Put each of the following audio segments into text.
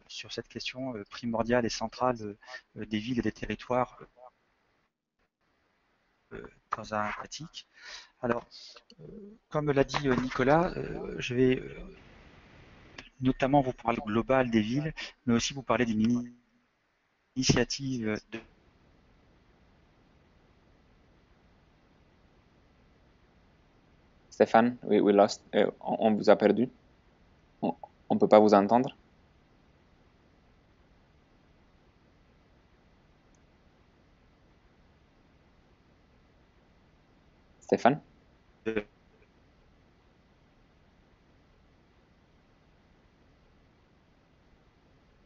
sur cette question primordiale et centrale des villes et des territoires dans un pratique. Alors, comme l'a dit Nicolas, je vais notamment vous parler global des villes, mais aussi vous parler d'une initiative de Stéphane, we lost. On vous a perdu. On ne peut pas vous entendre. Stéphane?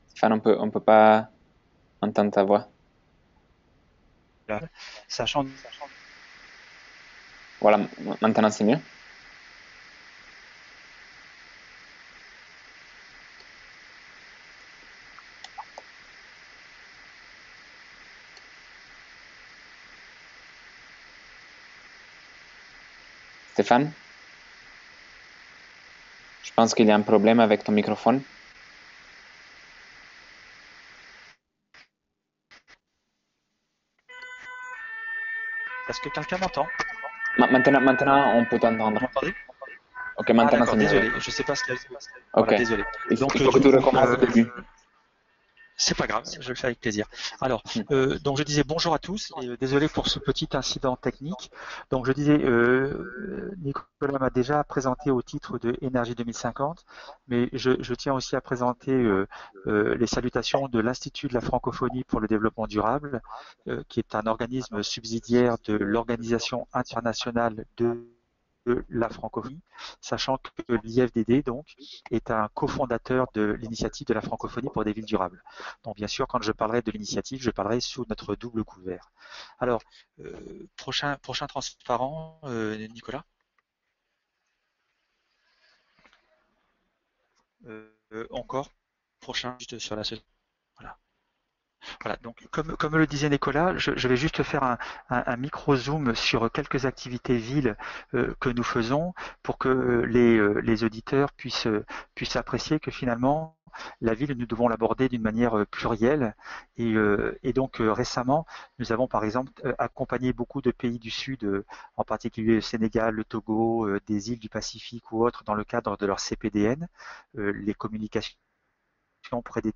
Stéphane, on peut pas entendre ta voix. sachant Voilà, maintenant c'est mieux. Stéphane, je pense qu'il y a un problème avec ton microphone. est-ce que quelqu'un m'entend? Maintenant, on peut Vous t'entendre. m'entendez? Ok, Ah maintenant d'accord, c'est mieux, oui. désolé, je sais pas ce qu'il y a. Ok. Voilà, désolé. Donc Il faut que du tu coup, recommences au début. c'est pas grave, je le fais avec plaisir. Alors, donc je disais bonjour à tous et désolé pour ce petit incident technique. Donc je disais, Nicolas m'a déjà présenté au titre de Énergie 2050, mais je tiens aussi à présenter les salutations de l'Institut de la francophonie pour le développement durable, qui est un organisme subsidiaire de l'Organisation internationale de la francophonie, sachant que l'IFDD donc est un cofondateur de l'initiative de la francophonie pour des villes durables. Donc bien sûr, quand je parlerai de l'initiative, je parlerai sous notre double couvert. Alors, prochain transparent, Nicolas. Encore, prochain, juste sur la voilà. Voilà, donc comme le disait Nicolas, je vais juste faire un micro-zoom sur quelques activités villes que nous faisons pour que les auditeurs puissent apprécier que finalement, la ville, nous devons l'aborder d'une manière plurielle. Et donc récemment, nous avons par exemple accompagné beaucoup de pays du Sud, en particulier le Sénégal, le Togo, des îles du Pacifique ou autres, dans le cadre de leur CPDN, les communications prédéterminées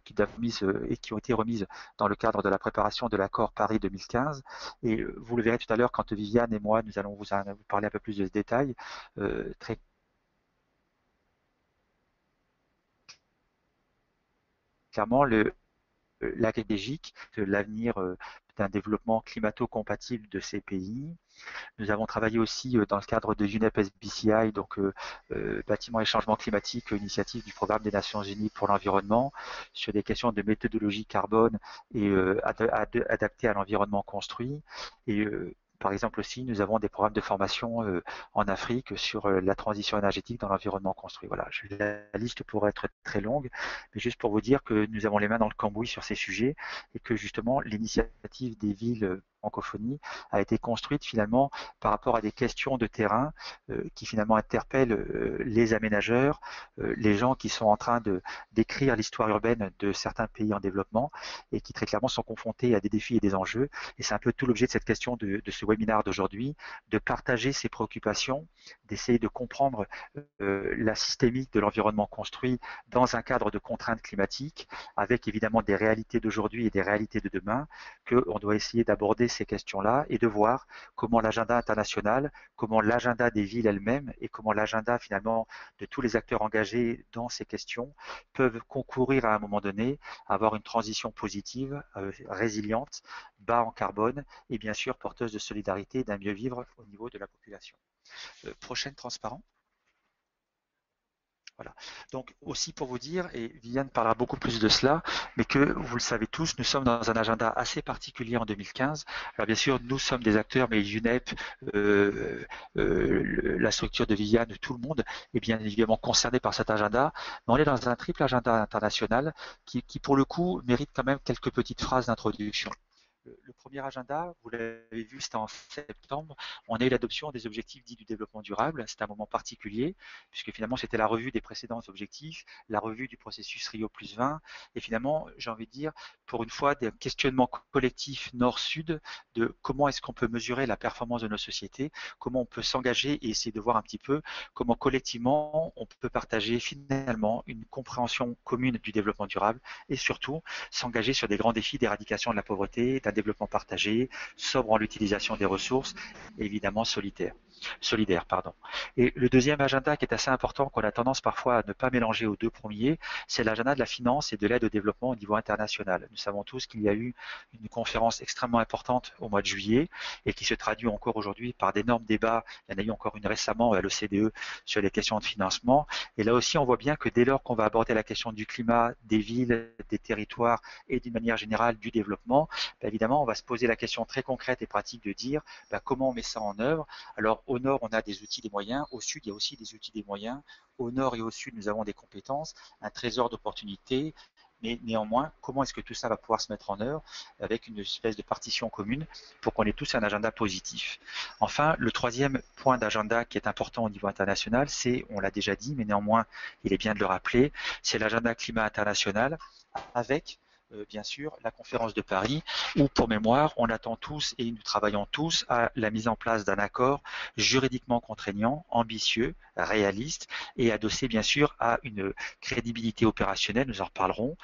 qui doivent mises et qui ont été remises dans le cadre de la préparation de l'accord Paris 2015. Et vous le verrez tout à l'heure quand Viviane et moi, nous allons vous parler un peu plus de ce détail. Très clairement, la stratégique de l'avenir d'un développement climato-compatible de ces pays. Nous avons travaillé aussi dans le cadre de UNEP SBCI, donc bâtiment et changement climatique, initiative du programme des Nations Unies pour l'environnement, sur des questions de méthodologie carbone et adaptées à l'environnement construit. Et par exemple aussi, nous avons des programmes de formation en Afrique sur la transition énergétique dans l'environnement construit. Voilà, la liste pourrait être très longue, mais juste pour vous dire que nous avons les mains dans le cambouis sur ces sujets et que justement l'initiative des villes francophonie a été construite finalement par rapport à des questions de terrain qui finalement interpellent les aménageurs, les gens qui sont en train de d'écrire l'histoire urbaine de certains pays en développement et qui très clairement sont confrontés à des défis et des enjeux. Et c'est un peu tout l'objet de cette question de ce webinaire d'aujourd'hui, de partager ces préoccupations, d'essayer de comprendre la systémique de l'environnement construit dans un cadre de contraintes climatiques, avec évidemment des réalités d'aujourd'hui et des réalités de demain, qu'on doit essayer d'aborder ces questions-là et de voir comment l'agenda international, comment l'agenda des villes elles-mêmes et comment l'agenda finalement de tous les acteurs engagés dans ces questions peuvent concourir à un moment donné à avoir une transition positive, résiliente, bas en carbone et bien sûr porteuse de solidarité et d'un mieux vivre au niveau de la population. Prochaine transparent. Voilà. Donc aussi pour vous dire, et Viviane parlera beaucoup plus de cela, mais que vous le savez tous, nous sommes dans un agenda assez particulier en 2015. Alors bien sûr, nous sommes des acteurs, mais UNEP, la structure de Viviane, tout le monde est bien évidemment concerné par cet agenda. Mais on est dans un triple agenda international qui pour le coup mérite quand même quelques petites phrases d'introduction. Le premier agenda, vous l'avez vu, c'était en septembre. On a eu l'adoption des objectifs dits du développement durable. C'était un moment particulier, puisque finalement, c'était la revue des précédents objectifs, la revue du processus Rio plus 20, et finalement, j'ai envie de dire, pour une fois, des questionnements collectifs nord-sud de comment est-ce qu'on peut mesurer la performance de nos sociétés, comment on peut s'engager et essayer de voir un petit peu comment collectivement on peut partager finalement une compréhension commune du développement durable et surtout s'engager sur des grands défis d'éradication de la pauvreté, d'un développement partagé, sobre en l'utilisation des ressources et évidemment solidaire. Pardon. Et le deuxième agenda qui est assez important, qu'on a tendance parfois à ne pas mélanger aux deux premiers, c'est l'agenda de la finance et de l'aide au développement au niveau international. Nous savons tous qu'il y a eu une conférence extrêmement importante au mois de juillet et qui se traduit encore aujourd'hui par d'énormes débats. Il y en a eu encore une récemment à l'OCDE sur les questions de financement. Et là aussi, on voit bien que dès lors qu'on va aborder la question du climat, des villes, des territoires et d'une manière générale du développement, évidemment, on va se poser la question très concrète et pratique de dire comment on met ça en œuvre. Alors, au nord, on a des outils, des moyens. Au sud, il y a aussi des outils, des moyens. Au nord et au sud, nous avons des compétences, un trésor d'opportunités. Mais néanmoins, comment est-ce que tout ça va pouvoir se mettre en œuvre avec une espèce de partition commune pour qu'on ait tous un agenda positif. Enfin, le troisième point d'agenda qui est important au niveau international, c'est, on l'a déjà dit, mais néanmoins, il est bien de le rappeler, c'est l'agenda climat international avec bien sûr la conférence de Paris où, pour mémoire, on attend tous et nous travaillons tous à la mise en place d'un accord juridiquement contraignant, ambitieux, réaliste et adossé bien sûr à une crédibilité opérationnelle, nous en reparlerons,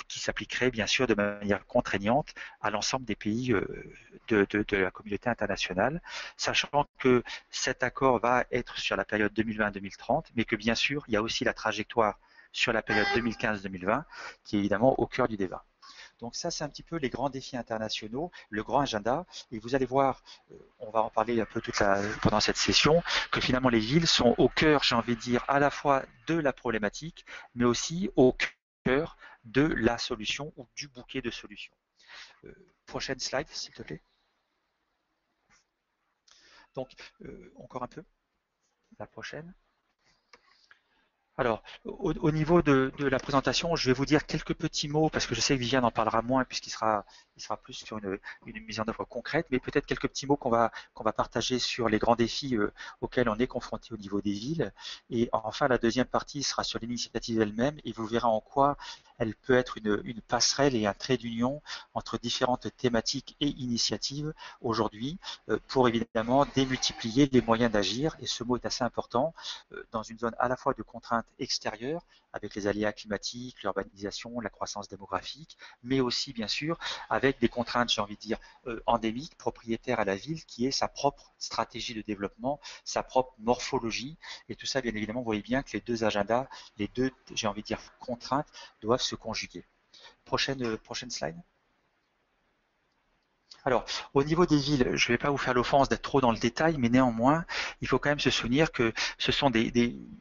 qui s'appliquerait bien sûr de manière contraignante à l'ensemble des pays de la communauté internationale, sachant que cet accord va être sur la période 2020-2030, mais que bien sûr il y a aussi la trajectoire sur la période 2015-2020, qui est évidemment au cœur du débat. Donc ça, c'est un petit peu les grands défis internationaux, le grand agenda. Et vous allez voir, on va en parler un peu pendant cette session, que finalement les villes sont au cœur, j'ai envie de dire, à la fois de la problématique, mais aussi au cœur de la solution ou du bouquet de solutions. Prochaine slide, s'il te plaît. Donc, encore un peu, la prochaine. Alors, au niveau de la présentation, je vais vous dire quelques petits mots parce que je sais que Viviane en parlera moins puisqu'il sera plus sur une mise en œuvre concrète, mais peut-être quelques petits mots qu'on va partager sur les grands défis auxquels on est confronté au niveau des villes. Et enfin, la deuxième partie sera sur l'initiative elle-même et vous verrez en quoi elle peut être une passerelle et un trait d'union entre différentes thématiques et initiatives aujourd'hui pour évidemment démultiplier les moyens d'agir. Et ce mot est assez important dans une zone à la fois de contraintes extérieures, avec les aléas climatiques, l'urbanisation, la croissance démographique, mais aussi, bien sûr, avec des contraintes, j'ai envie de dire, endémiques, propriétaires à la ville, qui est sa propre stratégie de développement, sa propre morphologie. Et tout ça, bien évidemment, vous voyez bien que les deux agendas, les deux, j'ai envie de dire, contraintes, doivent se conjuguer. Prochaine slide. Alors, au niveau des villes, je ne vais pas vous faire l'offense d'être trop dans le détail, mais néanmoins, il faut quand même se souvenir que ce sont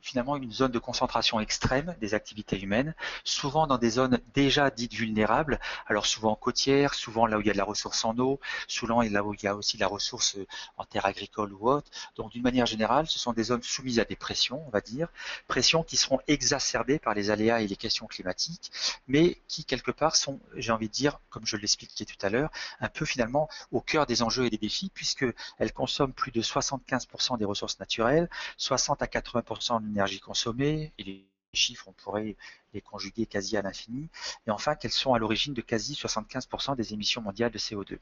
finalement une zone de concentration extrême des activités humaines, souvent dans des zones déjà dites vulnérables, alors souvent côtières, souvent là où il y a de la ressource en eau, souvent là où il y a aussi de la ressource en terre agricole ou autre. Donc, d'une manière générale, ce sont des zones soumises à des pressions, on va dire, pressions qui seront exacerbées par les aléas et les questions climatiques, mais qui, quelque part, sont, j'ai envie de dire, comme je l'expliquais tout à l'heure, un peu finalement au cœur des enjeux et des défis puisqu'elle consomme plus de 75% des ressources naturelles, 60 à 80% de l'énergie consommée, et les chiffres, on pourrait les conjuguer quasi à l'infini, et enfin qu'elles sont à l'origine de quasi 75% des émissions mondiales de CO2.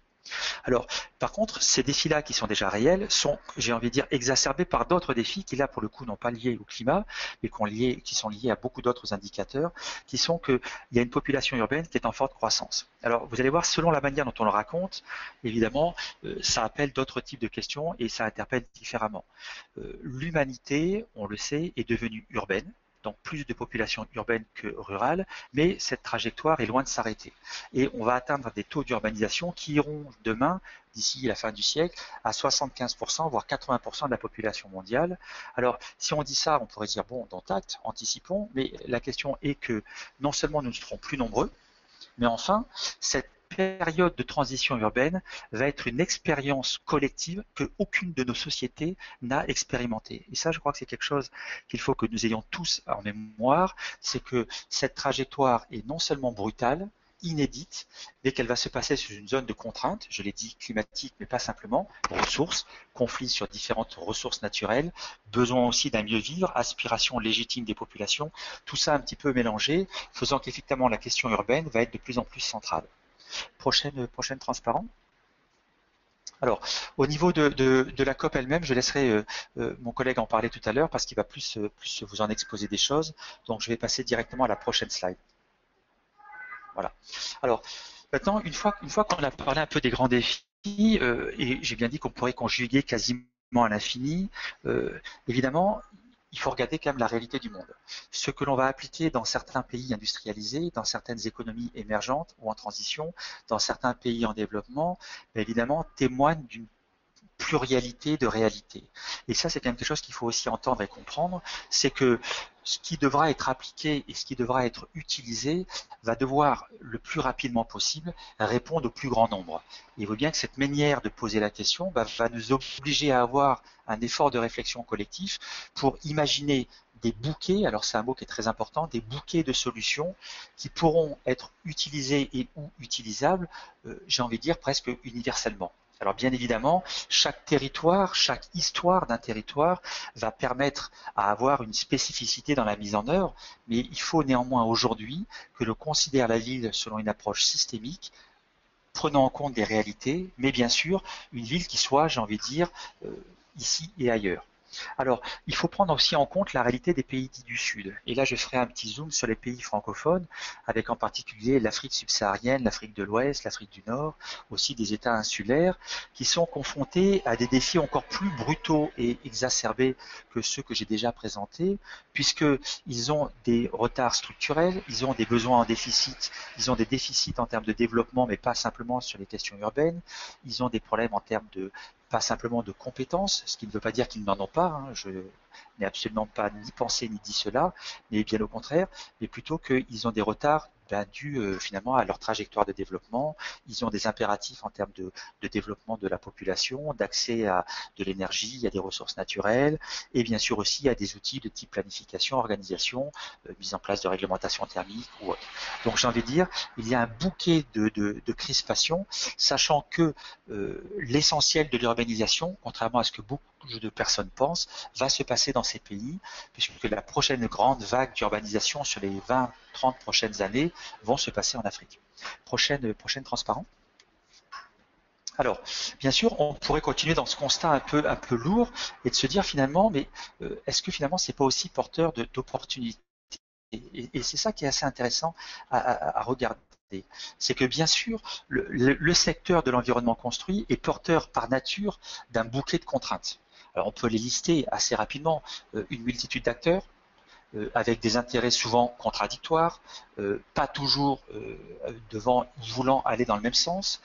Alors, par contre, ces défis-là qui sont déjà réels sont, j'ai envie de dire, exacerbés par d'autres défis qui, là, pour le coup, n'ont pas lié au climat, mais qui sont liés à beaucoup d'autres indicateurs, qui sont qu'il y a une population urbaine qui est en forte croissance. Alors, vous allez voir, selon la manière dont on le raconte, évidemment, ça appelle d'autres types de questions et ça interpelle différemment. L'humanité, on le sait, est devenue urbaine, donc plus de population urbaine que rurale, mais cette trajectoire est loin de s'arrêter. Et on va atteindre des taux d'urbanisation qui iront demain, d'ici la fin du siècle, à 75%, voire 80% de la population mondiale. Alors, si on dit ça, on pourrait dire, bon, dont acte, anticipons, mais la question est que non seulement nous ne serons plus nombreux, mais enfin, cette période de transition urbaine va être une expérience collective que aucune de nos sociétés n'a expérimentée. Et ça, je crois que c'est quelque chose qu'il faut que nous ayons tous en mémoire, c'est que cette trajectoire est non seulement brutale, inédite, mais qu'elle va se passer sous une zone de contrainte, je l'ai dit climatique, mais pas simplement, ressources, conflits sur différentes ressources naturelles, besoin aussi d'un mieux vivre, aspiration légitime des populations, tout ça un petit peu mélangé, faisant qu'effectivement la question urbaine va être de plus en plus centrale. Prochaine transparent. Alors, au niveau de la COP elle-même, je laisserai mon collègue en parler tout à l'heure parce qu'il va plus vous en exposer des choses. Donc, je vais passer directement à la prochaine slide. Voilà. Alors, maintenant, une fois qu'on a parlé un peu des grands défis, et j'ai bien dit qu'on pourrait conjuguer quasiment à l'infini, évidemment, il faut regarder quand même la réalité du monde. Ce que l'on va appliquer dans certains pays industrialisés, dans certaines économies émergentes ou en transition, dans certains pays en développement, évidemment, témoigne d'une pluralité de réalités. Et ça, c'est quand même quelque chose qu'il faut aussi entendre et comprendre, c'est que ce qui devra être appliqué et ce qui devra être utilisé va devoir, le plus rapidement possible, répondre au plus grand nombre. Et il faut bien que cette manière de poser la question va nous obliger à avoir un effort de réflexion collectif pour imaginer des bouquets, alors c'est un mot qui est très important, des bouquets de solutions qui pourront être utilisés et ou utilisables, j'ai envie de dire presque universellement. Alors bien évidemment, chaque territoire, chaque histoire d'un territoire va permettre à avoir une spécificité dans la mise en œuvre, mais il faut néanmoins aujourd'hui que l'on considère la ville selon une approche systémique, prenant en compte des réalités, mais bien sûr une ville qui soit, j'ai envie de dire, ici et ailleurs. Alors, il faut prendre aussi en compte la réalité des pays dits du Sud. Et là, je ferai un petit zoom sur les pays francophones, avec en particulier l'Afrique subsaharienne, l'Afrique de l'Ouest, l'Afrique du Nord, aussi des États insulaires, qui sont confrontés à des défis encore plus brutaux et exacerbés que ceux que j'ai déjà présentés, puisqu'ils ont des retards structurels, ils ont des besoins en déficit, ils ont des déficits en termes de développement, mais pas simplement sur les questions urbaines, ils ont des problèmes en termes de pas simplement de compétences, ce qui ne veut pas dire qu'ils n'en ont pas, hein, je n'ai absolument pas ni pensé ni dit cela, mais bien au contraire, mais plutôt qu'ils ont des retards dus finalement à leur trajectoire de développement, ils ont des impératifs en termes de développement de la population, d'accès à de l'énergie, à des ressources naturelles, et bien sûr aussi à des outils de type planification, organisation, mise en place de réglementation thermique ou autre. Donc j'ai envie de dire, il y a un bouquet de crispations, sachant que l'essentiel de l'urbanisation, contrairement à ce que beaucoup de personnes pensent, va se passer dans ces pays, puisque la prochaine grande vague d'urbanisation sur les 20-30 prochaines années vont se passer en Afrique. Prochaine transparent. Alors, bien sûr, on pourrait continuer dans ce constat un peu lourd et de se dire finalement, mais est-ce que finalement c'est pas aussi porteur d'opportunités? Et c'est ça qui est assez intéressant à regarder. C'est que bien sûr, le secteur de l'environnement construit est porteur par nature d'un bouquet de contraintes. Alors on peut les lister assez rapidement, une multitude d'acteurs, avec des intérêts souvent contradictoires, pas toujours voulant aller dans le même sens,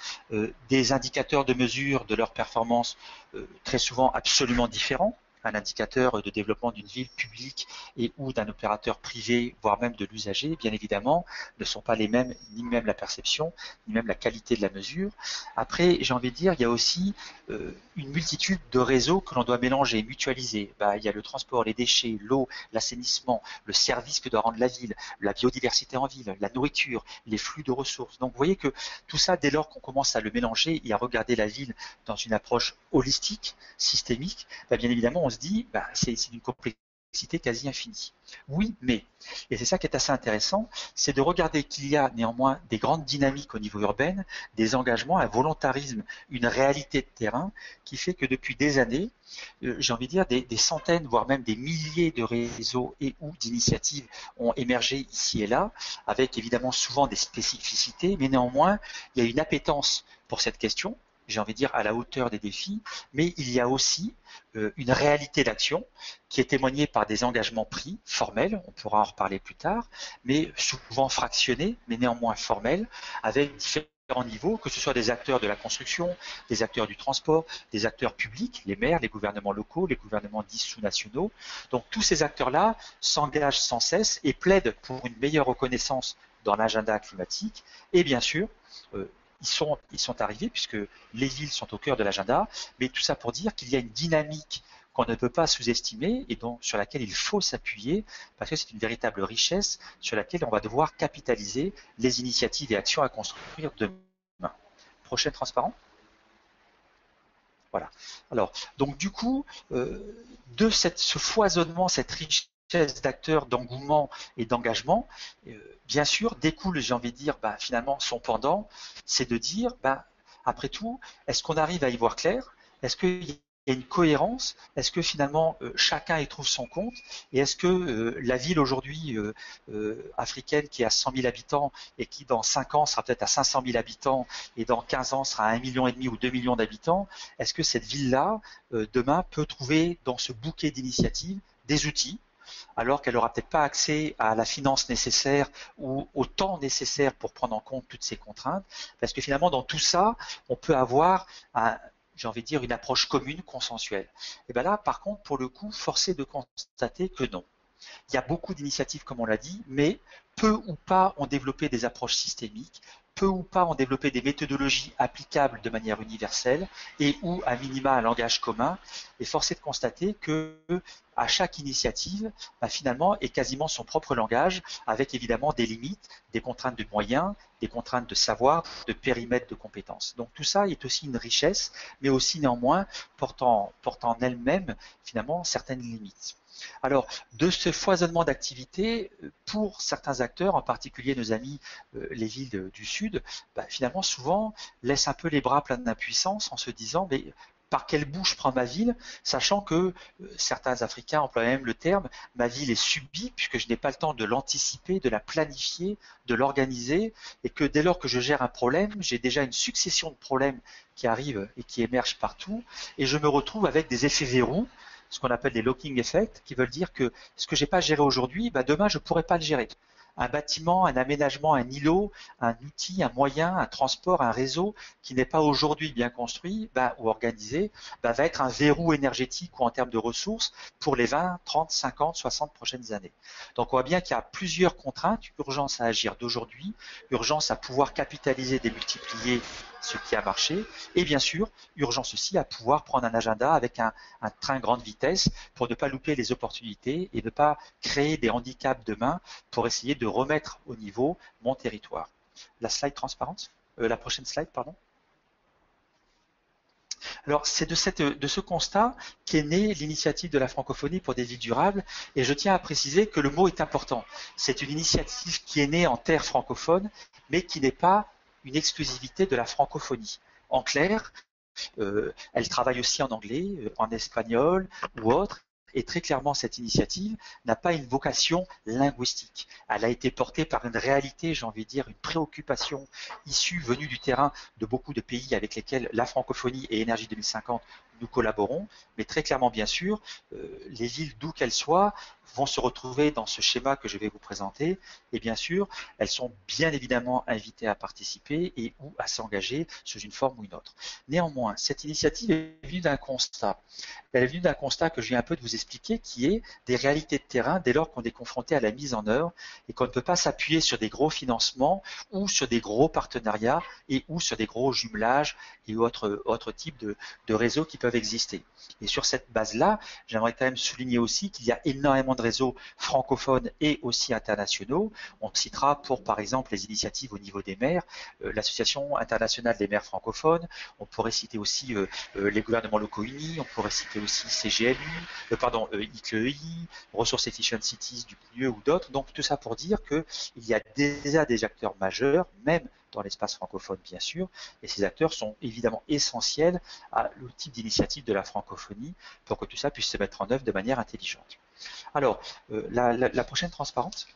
des indicateurs de mesure de leur performance très souvent absolument différents. Un indicateur de développement d'une ville publique et ou d'un opérateur privé, voire même de l'usager, bien évidemment, ne sont pas les mêmes, ni même la perception, ni même la qualité de la mesure. Après, j'ai envie de dire, il y a aussi une multitude de réseaux que l'on doit mélanger, mutualiser. Il y a le transport, les déchets, l'eau, l'assainissement, le service que doit rendre la ville, la biodiversité en ville, la nourriture, les flux de ressources. Donc vous voyez que tout ça, dès lors qu'on commence à le mélanger et à regarder la ville dans une approche holistique, systémique, bien évidemment on se dit c'est d'une complexité quasi infinie. Oui, mais, et c'est ça qui est assez intéressant, c'est de regarder qu'il y a néanmoins des grandes dynamiques au niveau urbain, des engagements, un volontarisme, une réalité de terrain qui fait que depuis des années, j'ai envie de dire des centaines, voire même des milliers de réseaux et ou d'initiatives ont émergé ici et là, avec évidemment souvent des spécificités, mais néanmoins, il y a une appétence pour cette question, j'ai envie de dire à la hauteur des défis, mais il y a aussi une réalité d'action qui est témoignée par des engagements pris, formels, on pourra en reparler plus tard, mais souvent fractionnés, mais néanmoins formels, avec différents niveaux, que ce soit des acteurs de la construction, des acteurs du transport, des acteurs publics, les maires, les gouvernements locaux, les gouvernements dits sous-nationaux. Donc tous ces acteurs-là s'engagent sans cesse et plaident pour une meilleure reconnaissance dans l'agenda climatique et bien sûr, ils sont arrivés puisque les villes sont au cœur de l'agenda, mais tout ça pour dire qu'il y a une dynamique qu'on ne peut pas sous-estimer et sur laquelle il faut s'appuyer parce que c'est une véritable richesse sur laquelle on va devoir capitaliser les initiatives et actions à construire demain. Prochaine transparent. Voilà. Alors, donc du coup, de ce foisonnement, cette richesse d'acteurs, d'engouement et d'engagement, bien sûr, découle, j'ai envie de dire, finalement, son pendant, c'est de dire, après tout, est-ce qu'on arrive à y voir clair? Est-ce qu'il y a une cohérence? Est-ce que finalement chacun y trouve son compte? Et est-ce que la ville aujourd'hui africaine qui a 100 000 habitants et qui dans 5 ans sera peut-être à 500 000 habitants et dans 15 ans sera à 1,5 million ou 2 millions d'habitants, est-ce que cette ville-là, demain, peut trouver dans ce bouquet d'initiatives des outils alors qu'elle n'aura peut-être pas accès à la finance nécessaire ou au temps nécessaire pour prendre en compte toutes ces contraintes, parce que finalement dans tout ça, on peut avoir j'ai envie de dire une approche commune, consensuelle. Et bien là, par contre, pour le coup, force est de constater que non. Il y a beaucoup d'initiatives, comme on l'a dit, mais peu ou pas ont développé des approches systémiques, peu ou pas ont développé des méthodologies applicables de manière universelle et ou à minima un langage commun. Et force est de constater que à chaque initiative, finalement, est quasiment son propre langage, avec évidemment des limites, des contraintes de moyens, des contraintes de savoir, de périmètre de compétences. Donc tout ça est aussi une richesse, mais aussi néanmoins portant en elle-même finalement certaines limites. Alors, de ce foisonnement d'activités, pour certains acteurs, en particulier nos amis les villes du Sud, finalement, souvent, laissent un peu les bras pleins d'impuissance en se disant, mais par quelle bout je prends ma ville, sachant que certains Africains emploient même le terme, ma ville est subie, puisque je n'ai pas le temps de l'anticiper, de la planifier, de l'organiser, et que dès lors que je gère un problème, j'ai déjà une succession de problèmes qui arrivent et qui émergent partout, et je me retrouve avec des effets verrous, ce qu'on appelle les locking effects, qui veulent dire que ce que je n'ai pas géré aujourd'hui, demain je ne pourrai pas le gérer. Un bâtiment, un aménagement, un îlot, un outil, un moyen, un transport, un réseau qui n'est pas aujourd'hui bien construit ou organisé, va être un verrou énergétique ou en termes de ressources pour les 20, 30, 50, 60 prochaines années. Donc on voit bien qu'il y a plusieurs contraintes, urgence à agir d'aujourd'hui, urgence à pouvoir capitaliser, démultiplier ce qui a marché, et bien sûr, urgence aussi à pouvoir prendre un agenda avec un train grande vitesse pour ne pas louper les opportunités et ne pas créer des handicaps demain pour essayer de remettre au niveau mon territoire. La slide transparente, la prochaine slide, pardon. Alors, c'est de ce constat qu'est née l'initiative de la francophonie pour des villes durables, et je tiens à préciser que le mot est important. C'est une initiative qui est née en terre francophone, mais qui n'est pas une exclusivité de la francophonie. En clair, elle travaille aussi en anglais, en espagnol ou autre. Et très clairement, cette initiative n'a pas une vocation linguistique. Elle a été portée par une réalité, j'ai envie de dire, une préoccupation issue, venue du terrain de beaucoup de pays avec lesquels la francophonie et Énergie 2050 nous collaborons. Mais très clairement, bien sûr, les villes, d'où qu'elles soient, vont se retrouver dans ce schéma que je vais vous présenter. Et bien sûr, elles sont bien évidemment invitées à participer et ou à s'engager sous une forme ou une autre. Néanmoins, cette initiative est venue d'un constat. Elle est venue d'un constat que je viens un peu de vous expliquer, qui est des réalités de terrain dès lors qu'on est confronté à la mise en œuvre et qu'on ne peut pas s'appuyer sur des gros financements ou sur des gros partenariats et ou sur des gros jumelages et autres types de réseaux qui peuvent exister. Et sur cette base-là, j'aimerais quand même souligner aussi qu'il y a énormément de réseaux francophones et aussi internationaux. On citera pour, par exemple, les initiatives au niveau des maires, l'Association internationale des maires francophones, on pourrait citer aussi les gouvernements locaux unis, on pourrait citer aussi CGLU, ICLEI, Resource Efficient Cities du milieu ou d'autres. Donc tout ça pour dire qu'il y a déjà des acteurs majeurs, même dans l'espace francophone bien sûr, et ces acteurs sont évidemment essentiels à le type d'initiative de la francophonie pour que tout ça puisse se mettre en œuvre de manière intelligente. Alors, la prochaine transparente.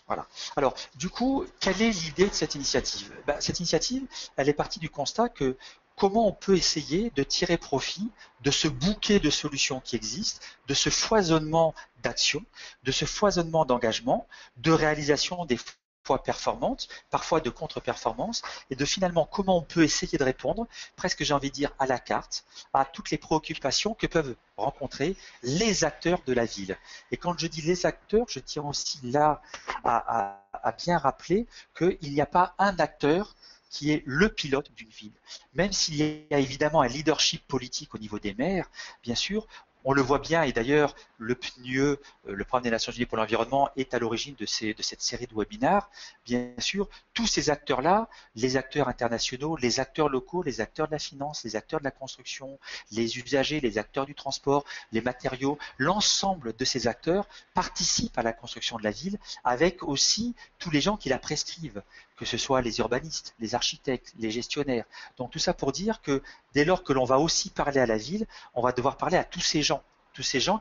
Voilà. Alors, du coup, quelle est l'idée de cette initiative? Cette initiative, elle est partie du constat que comment on peut essayer de tirer profit de ce bouquet de solutions qui existent, de ce foisonnement d'actions, de ce foisonnement d'engagement, de réalisation des fois performantes, parfois de contre-performances, et de finalement comment on peut essayer de répondre, presque j'ai envie de dire à la carte, à toutes les préoccupations que peuvent rencontrer les acteurs de la ville. Et quand je dis les acteurs, je tiens aussi là à bien rappeler qu'il n'y a pas un acteur qui est le pilote d'une ville. Même s'il y a évidemment un leadership politique au niveau des maires, bien sûr, on le voit bien, et d'ailleurs, le PNUE, le Programme des Nations Unies pour l'environnement, est à l'origine de cette série de webinaires. Bien sûr, tous ces acteurs-là, les acteurs internationaux, les acteurs locaux, les acteurs de la finance, les acteurs de la construction, les usagers, les acteurs du transport, les matériaux, l'ensemble de ces acteurs participent à la construction de la ville, avec aussi tous les gens qui la prescrivent, que ce soit les urbanistes, les architectes, les gestionnaires. Donc tout ça pour dire que dès lors que l'on va aussi parler à la ville, on va devoir parler à tous ces gens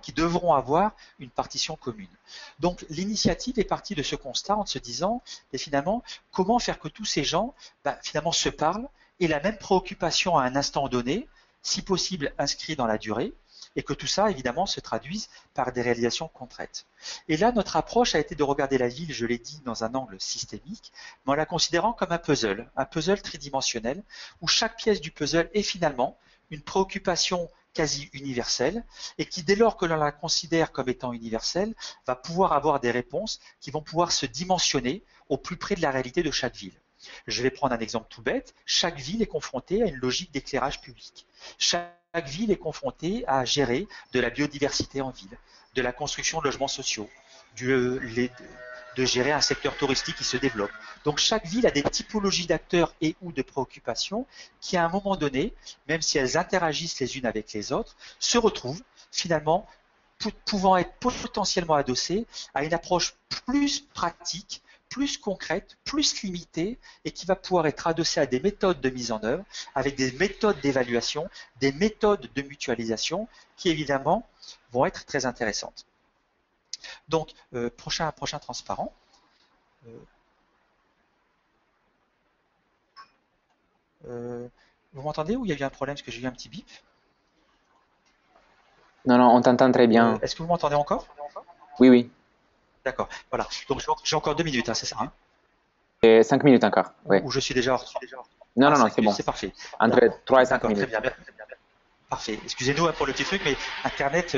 qui devront avoir une partition commune. Donc l'initiative est partie de ce constat en se disant, et finalement, comment faire que tous ces gens finalement se parlent, aient la même préoccupation à un instant donné, si possible inscrit dans la durée, et que tout ça, évidemment, se traduise par des réalisations concrètes. Et là, notre approche a été de regarder la ville, je l'ai dit, dans un angle systémique, mais en la considérant comme un puzzle tridimensionnel, où chaque pièce du puzzle est finalement une préoccupation quasi universelle, et qui, dès lors que l'on la considère comme étant universelle, va pouvoir avoir des réponses qui vont pouvoir se dimensionner au plus près de la réalité de chaque ville. Je vais prendre un exemple tout bête. Chaque ville est confrontée à une logique d'éclairage public. Chaque ville est confrontée à gérer de la biodiversité en ville, de la construction de logements sociaux, de gérer un secteur touristique qui se développe. Donc chaque ville a des typologies d'acteurs et ou de préoccupations qui, à un moment donné, même si elles interagissent les unes avec les autres, se retrouvent finalement pouvant être potentiellement adossées à une approche plus pratique, plus concrète, plus limitée, et qui va pouvoir être adossée à des méthodes de mise en œuvre, avec des méthodes d'évaluation, des méthodes de mutualisation, qui évidemment vont être très intéressantes. Donc, prochain transparent. Vous m'entendez ou il y a eu un problème parce que j'ai eu un petit bip? Non, on t'entend très bien. Est-ce que vous m'entendez encore? Oui. D'accord, voilà. Donc j'ai encore 2 minutes, hein, c'est ça, hein? Et 5 minutes encore, oui. Ou je suis déjà hors temps? Non, c'est bon. C'est parfait. Entre 3 et 5 D'accord, minutes. très bien. Parfait. Excusez-nous pour le petit truc, mais Internet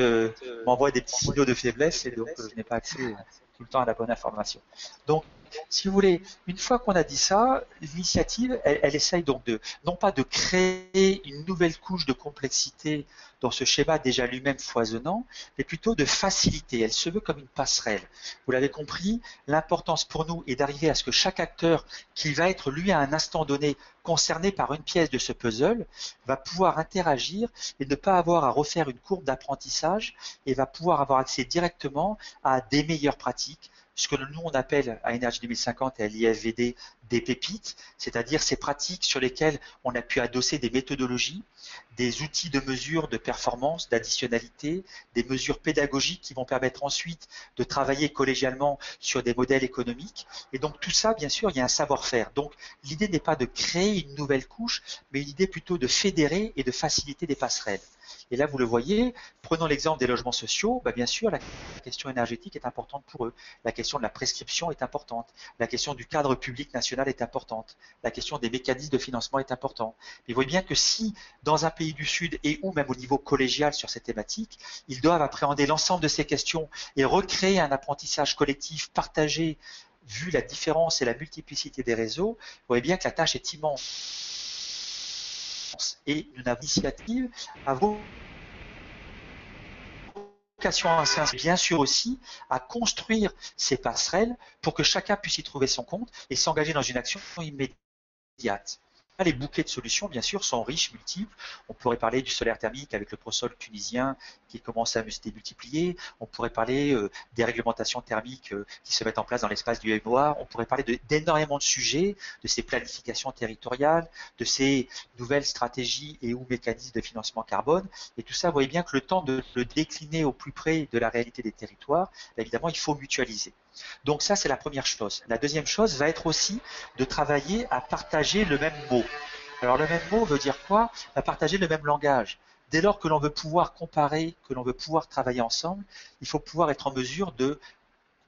m'envoie des petits signaux de faiblesse et donc je n'ai pas accès tout le temps à la bonne information. Donc, si vous voulez, une fois qu'on a dit ça, l'initiative, elle essaye donc non pas de créer une nouvelle couche de complexité dans ce schéma déjà lui-même foisonnant, mais plutôt de faciliter. Elle se veut comme une passerelle. Vous l'avez compris, l'importance pour nous est d'arriver à ce que chaque acteur qui va être, lui, à un instant donné, concerné par une pièce de ce puzzle, va pouvoir interagir et ne pas avoir à refaire une courbe d'apprentissage et va pouvoir avoir accès directement à des meilleures pratiques, ce que nous on appelle à Énergie 2050 et à l'IFVD des pépites, c'est-à-dire ces pratiques sur lesquelles on a pu adosser des méthodologies, des outils de mesure de performance, d'additionnalité, des mesures pédagogiques qui vont permettre ensuite de travailler collégialement sur des modèles économiques. Et donc tout ça, bien sûr, il y a un savoir-faire. Donc l'idée n'est pas de créer une nouvelle couche, mais une idée plutôt de fédérer et de faciliter des passerelles. Et là, vous le voyez, prenons l'exemple des logements sociaux, bien sûr, la question énergétique est importante pour eux. La question de la prescription est importante. La question du cadre public national est importante. La question des mécanismes de financement est importante. Mais vous voyez bien que si, dans un pays du Sud et ou même au niveau collégial sur ces thématiques, ils doivent appréhender l'ensemble de ces questions et recréer un apprentissage collectif partagé, vu la différence et la multiplicité des réseaux, vous voyez bien que la tâche est immense. Et une initiative à vocation bien sûr aussi à construire ces passerelles pour que chacun puisse y trouver son compte et s'engager dans une action immédiate. Les bouquets de solutions, bien sûr, sont riches, multiples. On pourrait parler du solaire thermique avec le prosol tunisien qui commence à se démultiplier. On pourrait parler des réglementations thermiques qui se mettent en place dans l'espace du MOA. On pourrait parler d'énormément de sujets, de ces planifications territoriales, de ces nouvelles stratégies et ou mécanismes de financement carbone. Et tout ça, vous voyez bien que le temps de le décliner au plus près de la réalité des territoires, évidemment, il faut mutualiser. Donc ça, c'est la première chose. La deuxième chose va être aussi de travailler à partager le même mot. Alors le même mot veut dire quoi? À partager le même langage. Dès lors que l'on veut pouvoir comparer, que l'on veut pouvoir travailler ensemble, il faut pouvoir être en mesure de,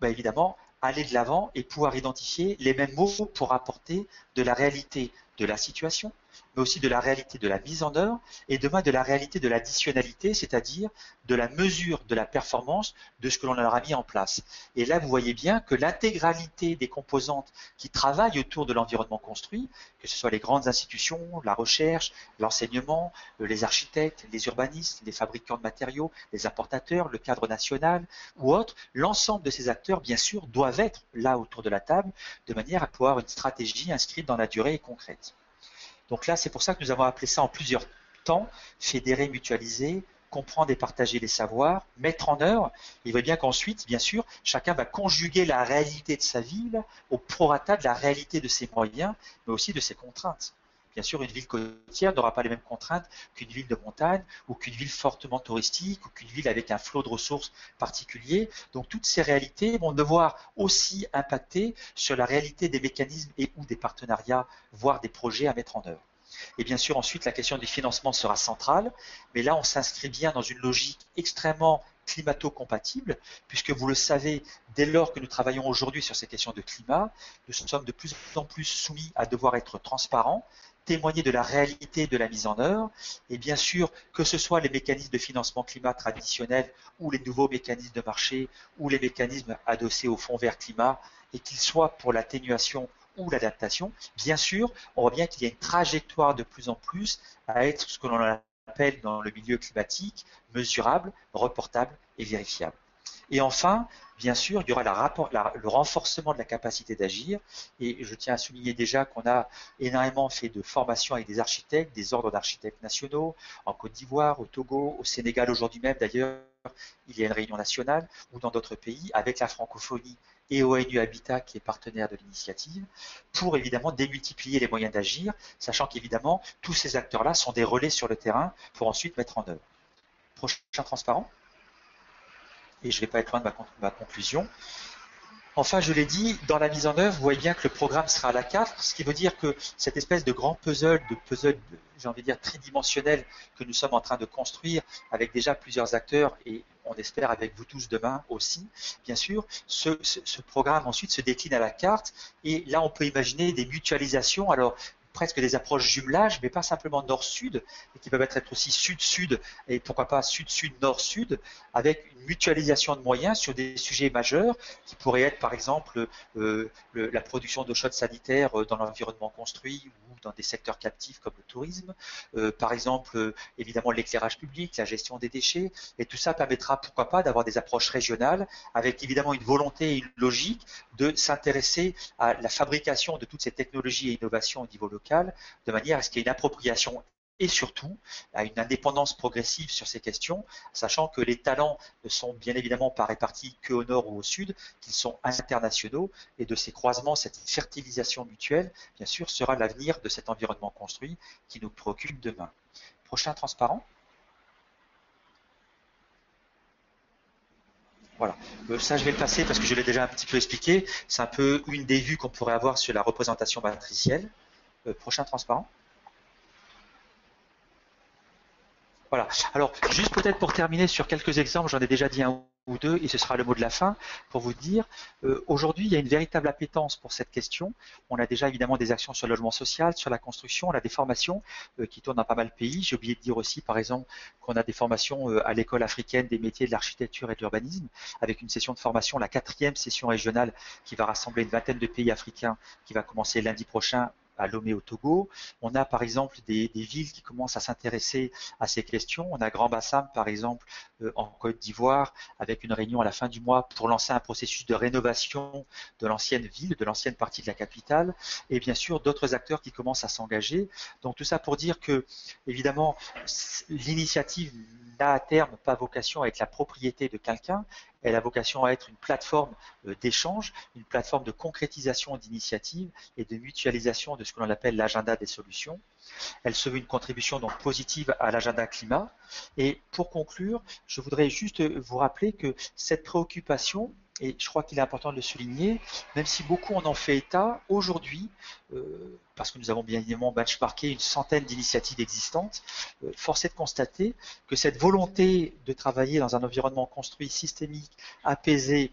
évidemment, aller de l'avant et pouvoir identifier les mêmes mots pour apporter de la réalité de la situation, mais aussi de la réalité de la mise en œuvre et demain de la réalité de l'additionnalité, c'est-à-dire de la mesure de la performance de ce que l'on aura mis en place. Et là, vous voyez bien que l'intégralité des composantes qui travaillent autour de l'environnement construit, que ce soit les grandes institutions, la recherche, l'enseignement, les architectes, les urbanistes, les fabricants de matériaux, les importateurs, le cadre national ou autres, l'ensemble de ces acteurs, bien sûr, doivent être là autour de la table de manière à pouvoir avoir une stratégie inscrite dans la durée et concrète. Donc là, c'est pour ça que nous avons appelé ça en plusieurs temps, fédérer, mutualiser, comprendre et partager les savoirs, mettre en œuvre. Il voit bien qu'ensuite, bien sûr, chacun va conjuguer la réalité de sa ville au prorata de la réalité de ses moyens, mais aussi de ses contraintes. Bien sûr, une ville côtière n'aura pas les mêmes contraintes qu'une ville de montagne ou qu'une ville fortement touristique ou qu'une ville avec un flot de ressources particulier. Donc toutes ces réalités vont devoir aussi impacter sur la réalité des mécanismes et ou des partenariats, voire des projets à mettre en œuvre. Et bien sûr, ensuite, la question du financement sera centrale, mais là, on s'inscrit bien dans une logique extrêmement climato-compatible, puisque vous le savez, dès lors que nous travaillons aujourd'hui sur ces questions de climat, nous sommes de plus en plus soumis à devoir être transparents, témoigner de la réalité de la mise en œuvre, et bien sûr, que ce soit les mécanismes de financement climat traditionnels ou les nouveaux mécanismes de marché ou les mécanismes adossés au fonds vert climat, et qu'ils soient pour l'atténuation ou l'adaptation, bien sûr, on voit bien qu'il y a une trajectoire de plus en plus à être ce que l'on appelle dans le milieu climatique mesurable, reportable et vérifiable. Et enfin, bien sûr, il y aura le renforcement de la capacité d'agir. Et je tiens à souligner déjà qu'on a énormément fait de formations avec des architectes, des ordres d'architectes nationaux, en Côte d'Ivoire, au Togo, au Sénégal aujourd'hui même d'ailleurs. Il y a une réunion nationale ou dans d'autres pays avec la francophonie et ONU Habitat qui est partenaire de l'initiative pour évidemment démultiplier les moyens d'agir, sachant qu'évidemment tous ces acteurs-là sont des relais sur le terrain pour ensuite mettre en œuvre. Prochain transparent. Et je ne vais pas être loin de ma conclusion. Enfin, je l'ai dit, dans la mise en œuvre, vous voyez bien que le programme sera à la carte, ce qui veut dire que cette espèce de grand puzzle, j'ai envie de dire, tridimensionnel que nous sommes en train de construire avec déjà plusieurs acteurs et on espère avec vous tous demain aussi, bien sûr, ce programme ensuite se décline à la carte et là on peut imaginer des mutualisations. Alors, presque des approches jumelage, mais pas simplement nord-sud, et qui peuvent être aussi sud-sud, et pourquoi pas sud-sud, nord-sud, avec une mutualisation de moyens sur des sujets majeurs, qui pourraient être par exemple la production d'eau chaude sanitaire dans l'environnement construit ou dans des secteurs captifs comme le tourisme, par exemple évidemment l'éclairage public, la gestion des déchets, et tout ça permettra pourquoi pas d'avoir des approches régionales, avec évidemment une volonté et une logique de s'intéresser à la fabrication de toutes ces technologies et innovations au niveau local, de manière à ce qu'il y ait une appropriation et surtout à une indépendance progressive sur ces questions, sachant que les talents ne sont bien évidemment pas répartis qu'au nord ou au sud, qu'ils sont internationaux, et de ces croisements, cette fertilisation mutuelle, bien sûr, sera l'avenir de cet environnement construit qui nous préoccupe demain. Prochain transparent. Voilà. Ça, je vais le passer parce que je l'ai déjà un petit peu expliqué. C'est un peu une des vues qu'on pourrait avoir sur la représentation matricielle. Prochain transparent. Voilà. Alors, juste peut-être pour terminer sur quelques exemples, j'en ai déjà dit un ou deux, et ce sera le mot de la fin, pour vous dire, aujourd'hui, il y a une véritable appétence pour cette question. On a déjà évidemment des actions sur le logement social, sur la construction, on a des formations qui tournent dans pas mal de pays. J'ai oublié de dire aussi, par exemple, qu'on a des formations à l'école africaine des métiers de l'architecture et de l'urbanisme, avec une session de formation, la 4e session régionale, qui va rassembler une vingtaine de pays africains, qui va commencer lundi prochain à Lomé au Togo. On a par exemple des villes qui commencent à s'intéresser à ces questions. On a Grand Bassam par exemple en Côte d'Ivoire avec une réunion à la fin du mois pour lancer un processus de rénovation de l'ancienne ville, de l'ancienne partie de la capitale et bien sûr d'autres acteurs qui commencent à s'engager. Donc tout ça pour dire que évidemment l'initiative n'a à terme pas vocation à être la propriété de quelqu'un, elle a vocation à être une plateforme d'échange, une plateforme de concrétisation d'initiatives et de mutualisation de ce que l'on appelle l'agenda des solutions. Elle se veut une contribution donc positive à l'agenda climat. Et pour conclure, je voudrais juste vous rappeler que cette préoccupation, et je crois qu'il est important de le souligner, même si beaucoup en ont fait état, aujourd'hui, parce que nous avons bien évidemment benchmarké une centaine d'initiatives existantes, force est de constater que cette volonté de travailler dans un environnement construit, systémique, apaisé,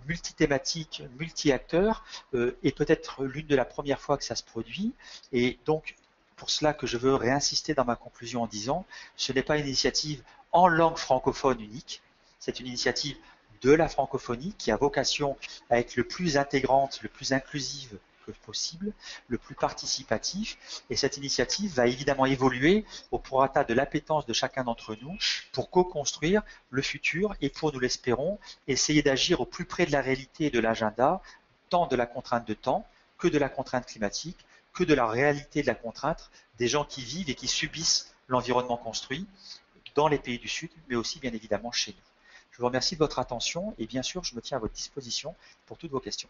multithématique, multi-acteur, est peut-être l'une de la première fois que ça se produit. Et donc, pour cela que je veux réinsister dans ma conclusion en disant, ce n'est pas une initiative en langue francophone unique, c'est une initiative de la francophonie qui a vocation à être le plus intégrante, le plus inclusive que possible, le plus participatif. Et cette initiative va évidemment évoluer au prorata de l'appétence de chacun d'entre nous pour co-construire le futur et pour, nous l'espérons, essayer d'agir au plus près de la réalité et de l'agenda, tant de la contrainte de temps que de la contrainte climatique, que de la réalité de la contrainte des gens qui vivent et qui subissent l'environnement construit dans les pays du Sud, mais aussi bien évidemment chez nous. Je vous remercie de votre attention et bien sûr, je me tiens à votre disposition pour toutes vos questions.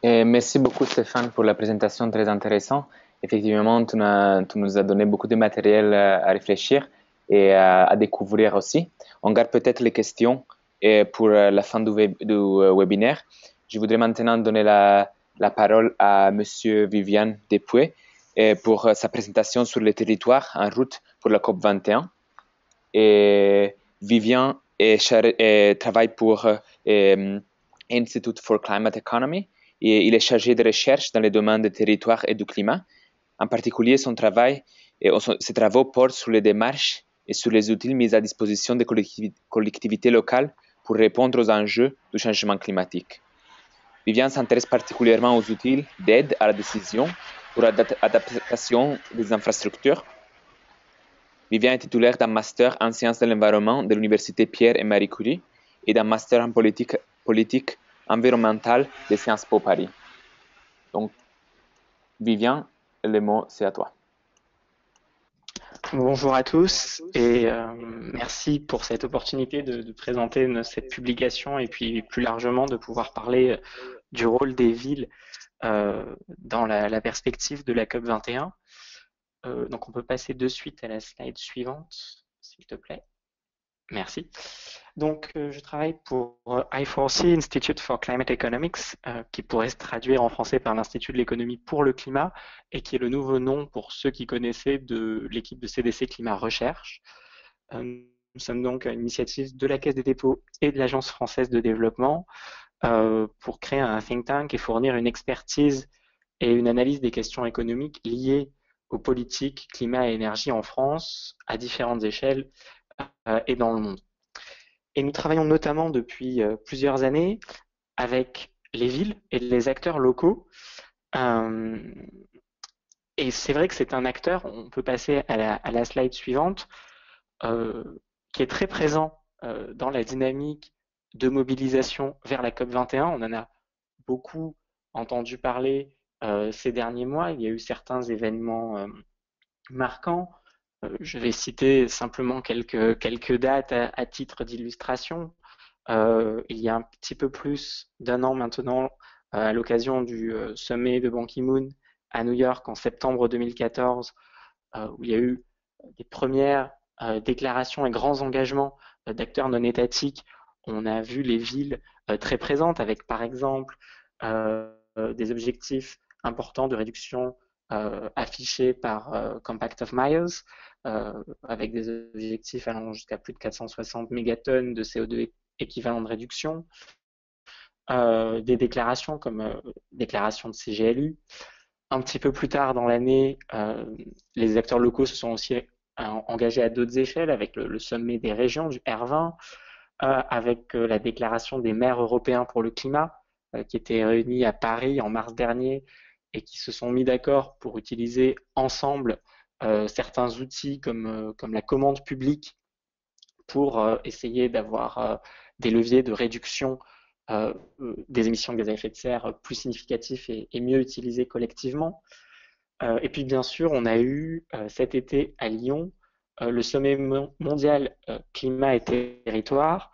Et merci beaucoup Stéphane pour la présentation très intéressante. Effectivement, tu nous as donné beaucoup de matériel à réfléchir et à découvrir aussi. On garde peut-être les questions pour la fin du webinaire. Je voudrais maintenant donner la parole à Monsieur Vivian Depuy pour sa présentation sur les territoires en route pour la COP 21. Et Vivian travaille pour Institute for Climate Economy. Et il est chargé de recherche dans les domaines des territoires et du climat. En particulier, ses travaux portent sur les démarches et sur les outils mis à disposition des collectivités locales pour répondre aux enjeux du changement climatique. Vivian s'intéresse particulièrement aux outils d'aide à la décision pour l'adaptation des infrastructures. Vivian est titulaire d'un master en sciences de l'environnement de l'université Pierre et Marie Curie et d'un master en politique environnementale des Sciences Po Paris. Donc, Vivian, le mot, c'est à toi. Bonjour à tous et merci pour cette opportunité de présenter cette publication et puis plus largement de pouvoir parler du rôle des villes dans la perspective de la COP 21. Donc on peut passer de suite à la slide suivante, s'il te plaît. Merci. Donc, je travaille pour I4C, Institute for Climate Economics, qui pourrait se traduire en français par l'Institut de l'économie pour le climat, et qui est le nouveau nom pour ceux qui connaissaient de l'équipe de CDC Climat Recherche. Nous sommes donc à l'initiative de la Caisse des dépôts et de l'Agence française de développement pour créer un think tank et fournir une expertise et une analyse des questions économiques liées aux politiques climat et énergie en France à différentes échelles et dans le monde. Et nous travaillons notamment depuis plusieurs années avec les villes et les acteurs locaux. Et c'est vrai que c'est un acteur, on peut passer à la slide suivante, qui est très présent dans la dynamique de mobilisation vers la COP 21. On en a beaucoup entendu parler ces derniers mois. Il y a eu certains événements marquants. Je vais citer simplement quelques dates à titre d'illustration. Il y a un petit peu plus d'un an maintenant, à l'occasion du sommet de Ban Ki-moon à New York en septembre 2014, où il y a eu des premières déclarations et grands engagements d'acteurs non étatiques. On a vu les villes très présentes avec, par exemple, des objectifs importants de réduction affichés par Compact of Myers, avec des objectifs allant jusqu'à plus de 460 mégatonnes de CO2 équivalent de réduction, des déclarations comme déclaration de CGLU. Un petit peu plus tard dans l'année, les acteurs locaux se sont aussi engagés à d'autres échelles avec le sommet des régions du R20, avec la déclaration des maires européens pour le climat, qui était réunis à Paris en mars dernier et qui se sont mis d'accord pour utiliser ensemble certains outils comme la commande publique pour essayer d'avoir des leviers de réduction des émissions de gaz à effet de serre plus significatifs et mieux utilisés collectivement. Et puis bien sûr, on a eu cet été à Lyon le sommet mondial climat et territoire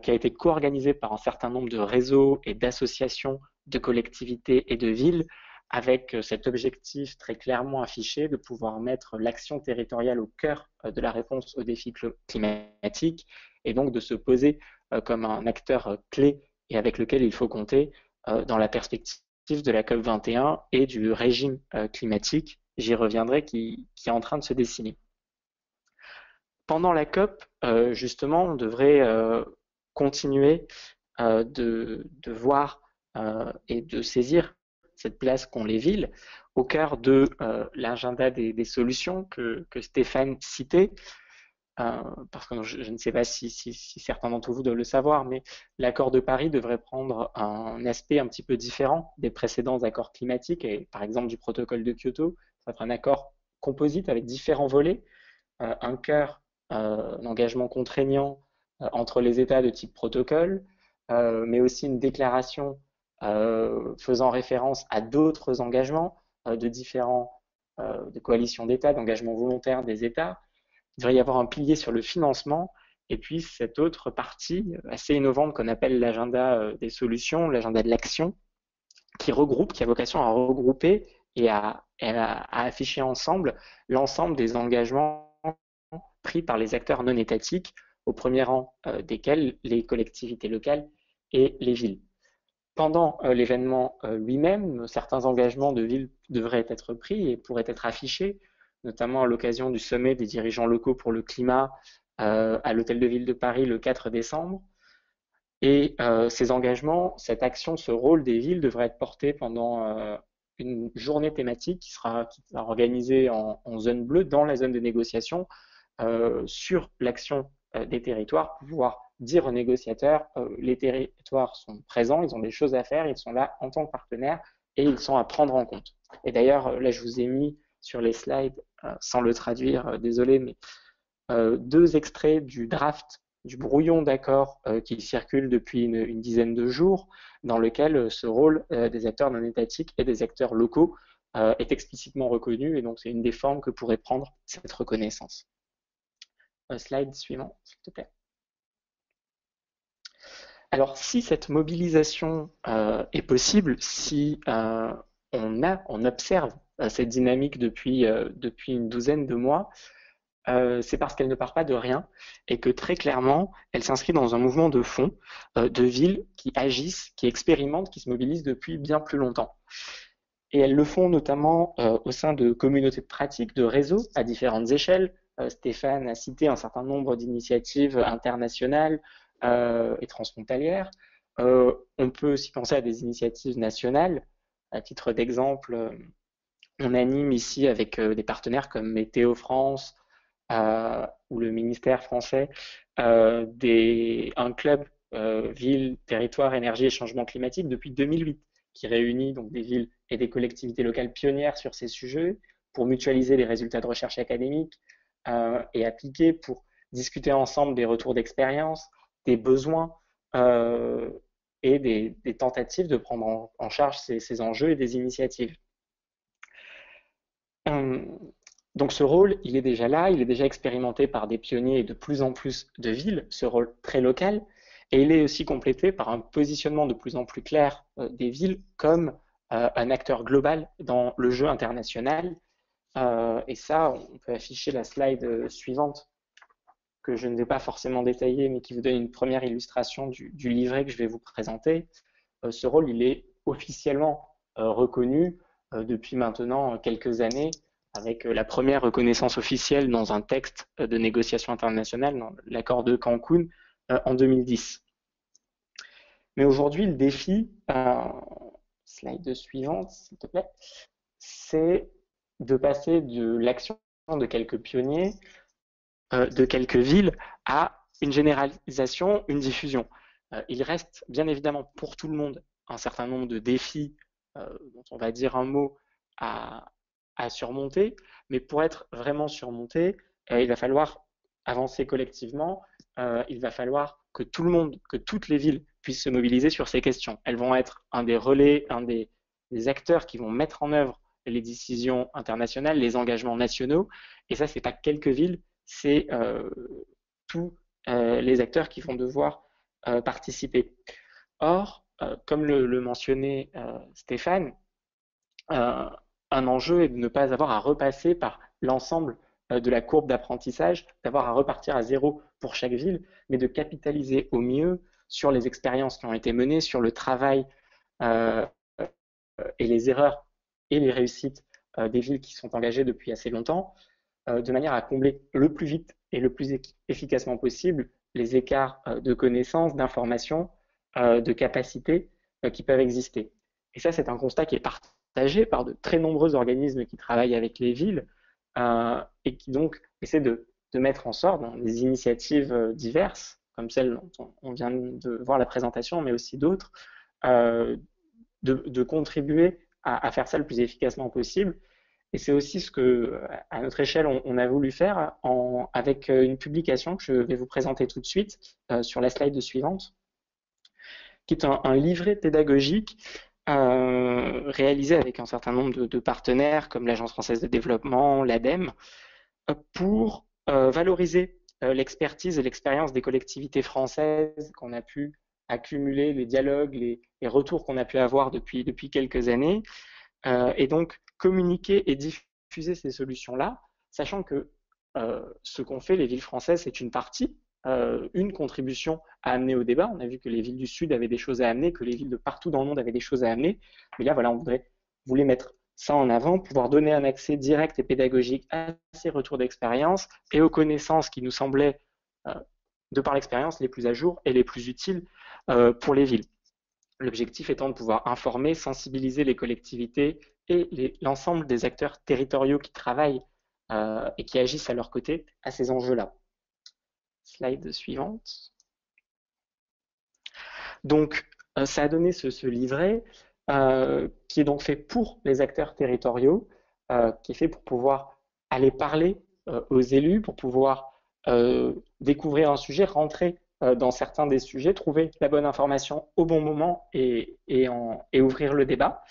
qui a été co-organisé par un certain nombre de réseaux et d'associations de collectivités et de villes avec cet objectif très clairement affiché de pouvoir mettre l'action territoriale au cœur de la réponse aux défis climatiques et donc de se poser comme un acteur clé et avec lequel il faut compter dans la perspective de la COP 21 et du régime climatique, j'y reviendrai, qui est en train de se dessiner. Pendant la COP, justement, on devrait continuer de voir et de saisir cette place qu'ont les villes, au cœur de l'agenda des solutions que Stéphane citait. Parce que je ne sais pas si certains d'entre vous doivent le savoir, mais l'accord de Paris devrait prendre un aspect un petit peu différent des précédents accords climatiques, et par exemple du protocole de Kyoto. Ça va être un accord composite avec différents volets, un cœur d'engagement contraignant entre les États de type protocole, mais aussi une déclaration faisant référence à d'autres engagements de coalitions d'États, d'engagements volontaires des États. Il devrait y avoir un pilier sur le financement, et puis cette autre partie assez innovante qu'on appelle l'agenda des solutions, l'agenda de l'action, qui a vocation à regrouper et à afficher ensemble l'ensemble des engagements pris par les acteurs non étatiques, au premier rang desquels les collectivités locales et les villes. Pendant l'événement lui-même, certains engagements de ville devraient être pris et pourraient être affichés, notamment à l'occasion du sommet des dirigeants locaux pour le climat à l'Hôtel de Ville de Paris le 4 décembre. Et ces engagements, cette action, ce rôle des villes devrait être porté pendant une journée thématique qui sera organisée en zone bleue dans la zone de négociation sur l'action des territoires pour pouvoir dire aux négociateurs les territoires sont présents, ils ont des choses à faire, ils sont là en tant que partenaires et ils sont à prendre en compte. Et d'ailleurs, là, je vous ai mis sur les slides, sans le traduire, désolé, mais deux extraits du draft, du brouillon d'accord qui circule depuis une dizaine de jours, dans lequel ce rôle des acteurs non étatiques et des acteurs locaux est explicitement reconnu, et donc c'est une des formes que pourrait prendre cette reconnaissance. Slide suivant, s'il te plaît. Alors, si cette mobilisation est possible, si on observe cette dynamique depuis une douzaine de mois, c'est parce qu'elle ne part pas de rien et que très clairement, elle s'inscrit dans un mouvement de fond de villes qui agissent, qui expérimentent, qui se mobilisent depuis bien plus longtemps. Et elles le font notamment au sein de communautés de pratique, de réseaux à différentes échelles. Stéphane a cité un certain nombre d'initiatives internationales et transfrontalières. On peut aussi penser à des initiatives nationales. À titre d'exemple, on anime ici avec des partenaires comme Météo France ou le ministère français un club ville, territoire, énergie et changement climatique depuis 2008 qui réunit donc des villes et des collectivités locales pionnières sur ces sujets pour mutualiser les résultats de recherche académique et appliquer pour discuter ensemble des retours d'expérience, des besoins et des tentatives de prendre en charge ces enjeux et des initiatives. Donc ce rôle, il est déjà là, il est déjà expérimenté par des pionniers et de plus en plus de villes, ce rôle très local, et il est aussi complété par un positionnement de plus en plus clair des villes comme un acteur global dans le jeu international. Et ça, on peut afficher la slide suivante, que je ne vais pas forcément détailler, mais qui vous donne une première illustration du livret que je vais vous présenter. Ce rôle, il est officiellement reconnu depuis maintenant quelques années, avec la première reconnaissance officielle dans un texte de négociation internationale, dans l'accord de Cancun, en 2010. Mais aujourd'hui, le défi, slide suivante, s'il te plaît, c'est de passer de l'action de quelques pionniers, de quelques villes, à une généralisation, une diffusion. Il reste bien évidemment pour tout le monde un certain nombre de défis dont on va dire un mot à surmonter, mais pour être vraiment surmonté, il va falloir avancer collectivement, il va falloir que tout le monde, que toutes les villes puissent se mobiliser sur ces questions. Elles vont être un des relais, un des acteurs qui vont mettre en œuvre les décisions internationales, les engagements nationaux, et ça, c'est pas quelques villes, c'est tous les acteurs qui vont devoir participer. Or, comme le mentionnait Stéphane, un enjeu est de ne pas avoir à repasser par l'ensemble de la courbe d'apprentissage, d'avoir à repartir à zéro pour chaque ville, mais de capitaliser au mieux sur les expériences qui ont été menées, sur le travail et les erreurs et les réussites des villes qui sont engagées depuis assez longtemps, de manière à combler le plus vite et le plus efficacement possible les écarts de connaissances, d'informations, de capacités qui peuvent exister. Et ça, c'est un constat qui est partagé par de très nombreux organismes qui travaillent avec les villes et qui donc essaient de mettre en sorte dans des initiatives diverses, comme celle dont on vient de voir la présentation, mais aussi d'autres, de contribuer à faire ça le plus efficacement possible. Et c'est aussi ce que, à notre échelle, on a voulu faire avec une publication que je vais vous présenter tout de suite sur la slide suivante, qui est un livret pédagogique réalisé avec un certain nombre de partenaires comme l'Agence française de développement, l'ADEME, pour valoriser l'expertise et l'expérience des collectivités françaises qu'on a pu accumuler, les dialogues, les retours qu'on a pu avoir depuis quelques années, et donc communiquer et diffuser ces solutions-là, sachant que ce qu'ont fait les villes françaises, c'est une partie, une contribution à amener au débat. On a vu que les villes du Sud avaient des choses à amener, que les villes de partout dans le monde avaient des choses à amener. Mais là, voilà, on voulait mettre ça en avant, pouvoir donner un accès direct et pédagogique à ces retours d'expérience et aux connaissances qui nous semblaient, de par l'expérience, les plus à jour et les plus utiles pour les villes. L'objectif étant de pouvoir informer, sensibiliser les collectivités et l'ensemble des acteurs territoriaux qui travaillent et qui agissent à leur côté à ces enjeux-là. Slide suivante. Donc, ça a donné ce livret qui est donc fait pour les acteurs territoriaux, qui est fait pour pouvoir aller parler aux élus, pour pouvoir découvrir un sujet, rentrer dans certains des sujets, trouver la bonne information au bon moment et ouvrir le débat.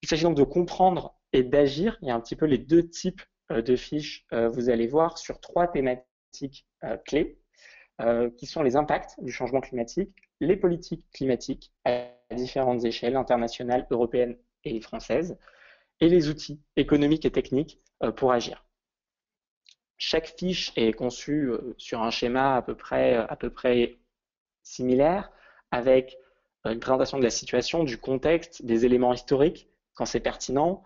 Il s'agit donc de comprendre et d'agir. Il y a un petit peu les deux types de fiches, vous allez voir, sur trois thématiques clés, qui sont les impacts du changement climatique, les politiques climatiques à différentes échelles, internationales, européennes et françaises, et les outils économiques et techniques pour agir. Chaque fiche est conçue sur un schéma à peu près similaire, avec une présentation de la situation, du contexte, des éléments historiques, quand c'est pertinent,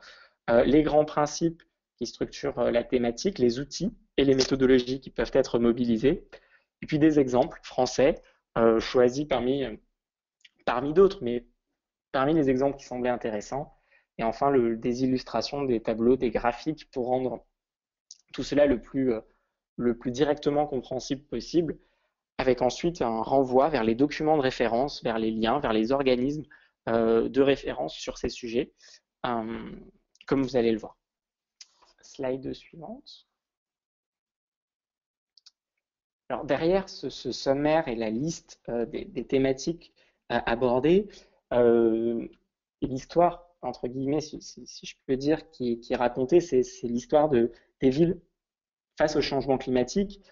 les grands principes qui structurent la thématique, les outils et les méthodologies qui peuvent être mobilisés, et puis des exemples français choisis parmi d'autres, mais parmi les exemples qui semblaient intéressants, et enfin des illustrations, des tableaux, des graphiques pour rendre tout cela le plus directement compréhensible possible, avec ensuite un renvoi vers les documents de référence, vers les liens, vers les organismes de référence sur ces sujets, comme vous allez le voir. Slide suivante. Alors derrière ce sommaire et la liste des thématiques abordées, l'histoire, entre guillemets, si je peux dire, qui est racontée, c'est l'histoire des villes face au changement climatique,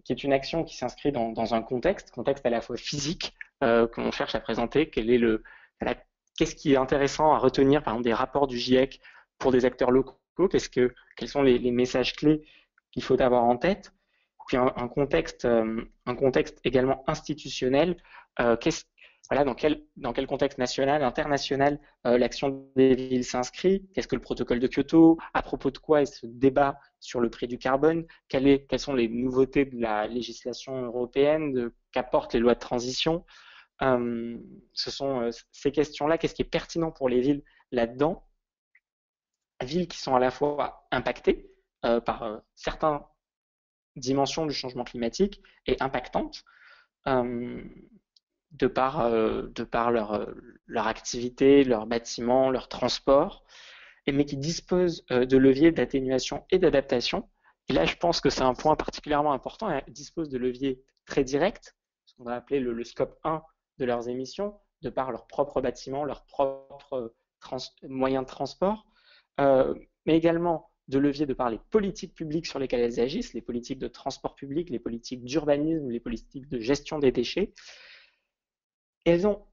qui est une action qui s'inscrit dans un contexte à la fois physique, que l'on cherche à présenter, qu'est-ce qui est intéressant à retenir, par exemple, des rapports du GIEC pour des acteurs locaux, quels sont les messages clés qu'il faut avoir en tête, puis un contexte également institutionnel, voilà, dans quel contexte national, international l'action des villes s'inscrit, qu'est-ce que le protocole de Kyoto, à propos de quoi est ce débat sur le prix du carbone, quelles sont les nouveautés de la législation européenne, qu'apportent les lois de transition. Ce sont ces questions-là, qu'est-ce qui est pertinent pour les villes là-dedans, villes qui sont à la fois impactées par certaines dimensions du changement climatique et impactantes, de par leur activité, leur bâtiment, leur transport, mais qui disposent de leviers d'atténuation et d'adaptation. Et là, je pense que c'est un point particulièrement important. Elles disposent de leviers très directs, ce qu'on va appeler le scope 1 de leurs émissions, de par leur propre bâtiment, leurs propres moyens de transport, mais également de leviers de par les politiques publiques sur lesquelles elles agissent, les politiques de transport public, les politiques d'urbanisme, les politiques de gestion des déchets. Et elles ont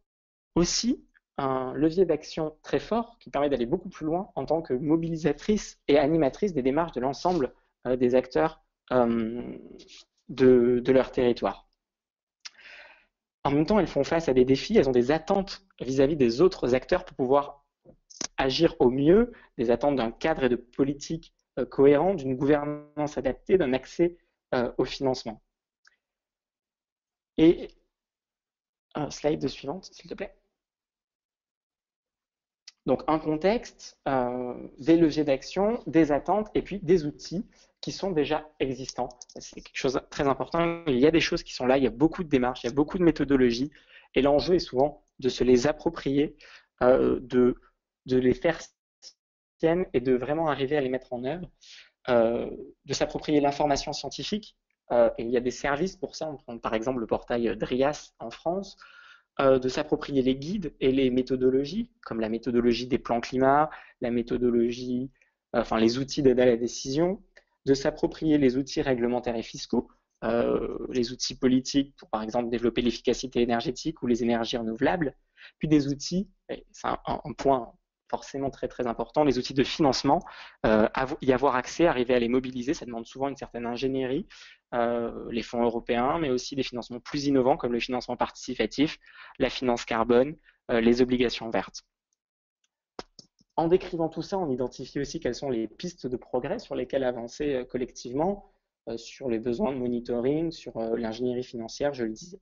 aussi un levier d'action très fort qui permet d'aller beaucoup plus loin en tant que mobilisatrice et animatrice des démarches de l'ensemble des acteurs de leur territoire. En même temps, elles font face à des défis, elles ont des attentes vis-à-vis des autres acteurs pour pouvoir agir au mieux, des attentes d'un cadre et de politique cohérent, d'une gouvernance adaptée, d'un accès au financement. Et slide suivante, s'il te plaît. Donc un contexte, des leviers d'action, des attentes et puis des outils qui sont déjà existants. C'est quelque chose de très important. Il y a des choses qui sont là, il y a beaucoup de démarches, il y a beaucoup de méthodologies et l'enjeu est souvent de se les approprier, de les faire siennes et de vraiment arriver à les mettre en œuvre, de s'approprier l'information scientifique. Et il y a des services pour ça, on prend par exemple le portail DRIAS en France, de s'approprier les guides et les méthodologies, comme la méthodologie des plans climat, la méthodologie, les outils d'aide à la décision, de s'approprier les outils réglementaires et fiscaux, les outils politiques pour par exemple développer l'efficacité énergétique ou les énergies renouvelables, puis des outils, c'est un point forcément très très important, les outils de financement, y avoir accès, arriver à les mobiliser, ça demande souvent une certaine ingénierie, les fonds européens, mais aussi des financements plus innovants comme le financement participatif, la finance carbone, les obligations vertes. En décrivant tout ça, on identifie aussi quelles sont les pistes de progrès sur lesquelles avancer collectivement, sur les besoins de monitoring, sur l'ingénierie financière, je le disais.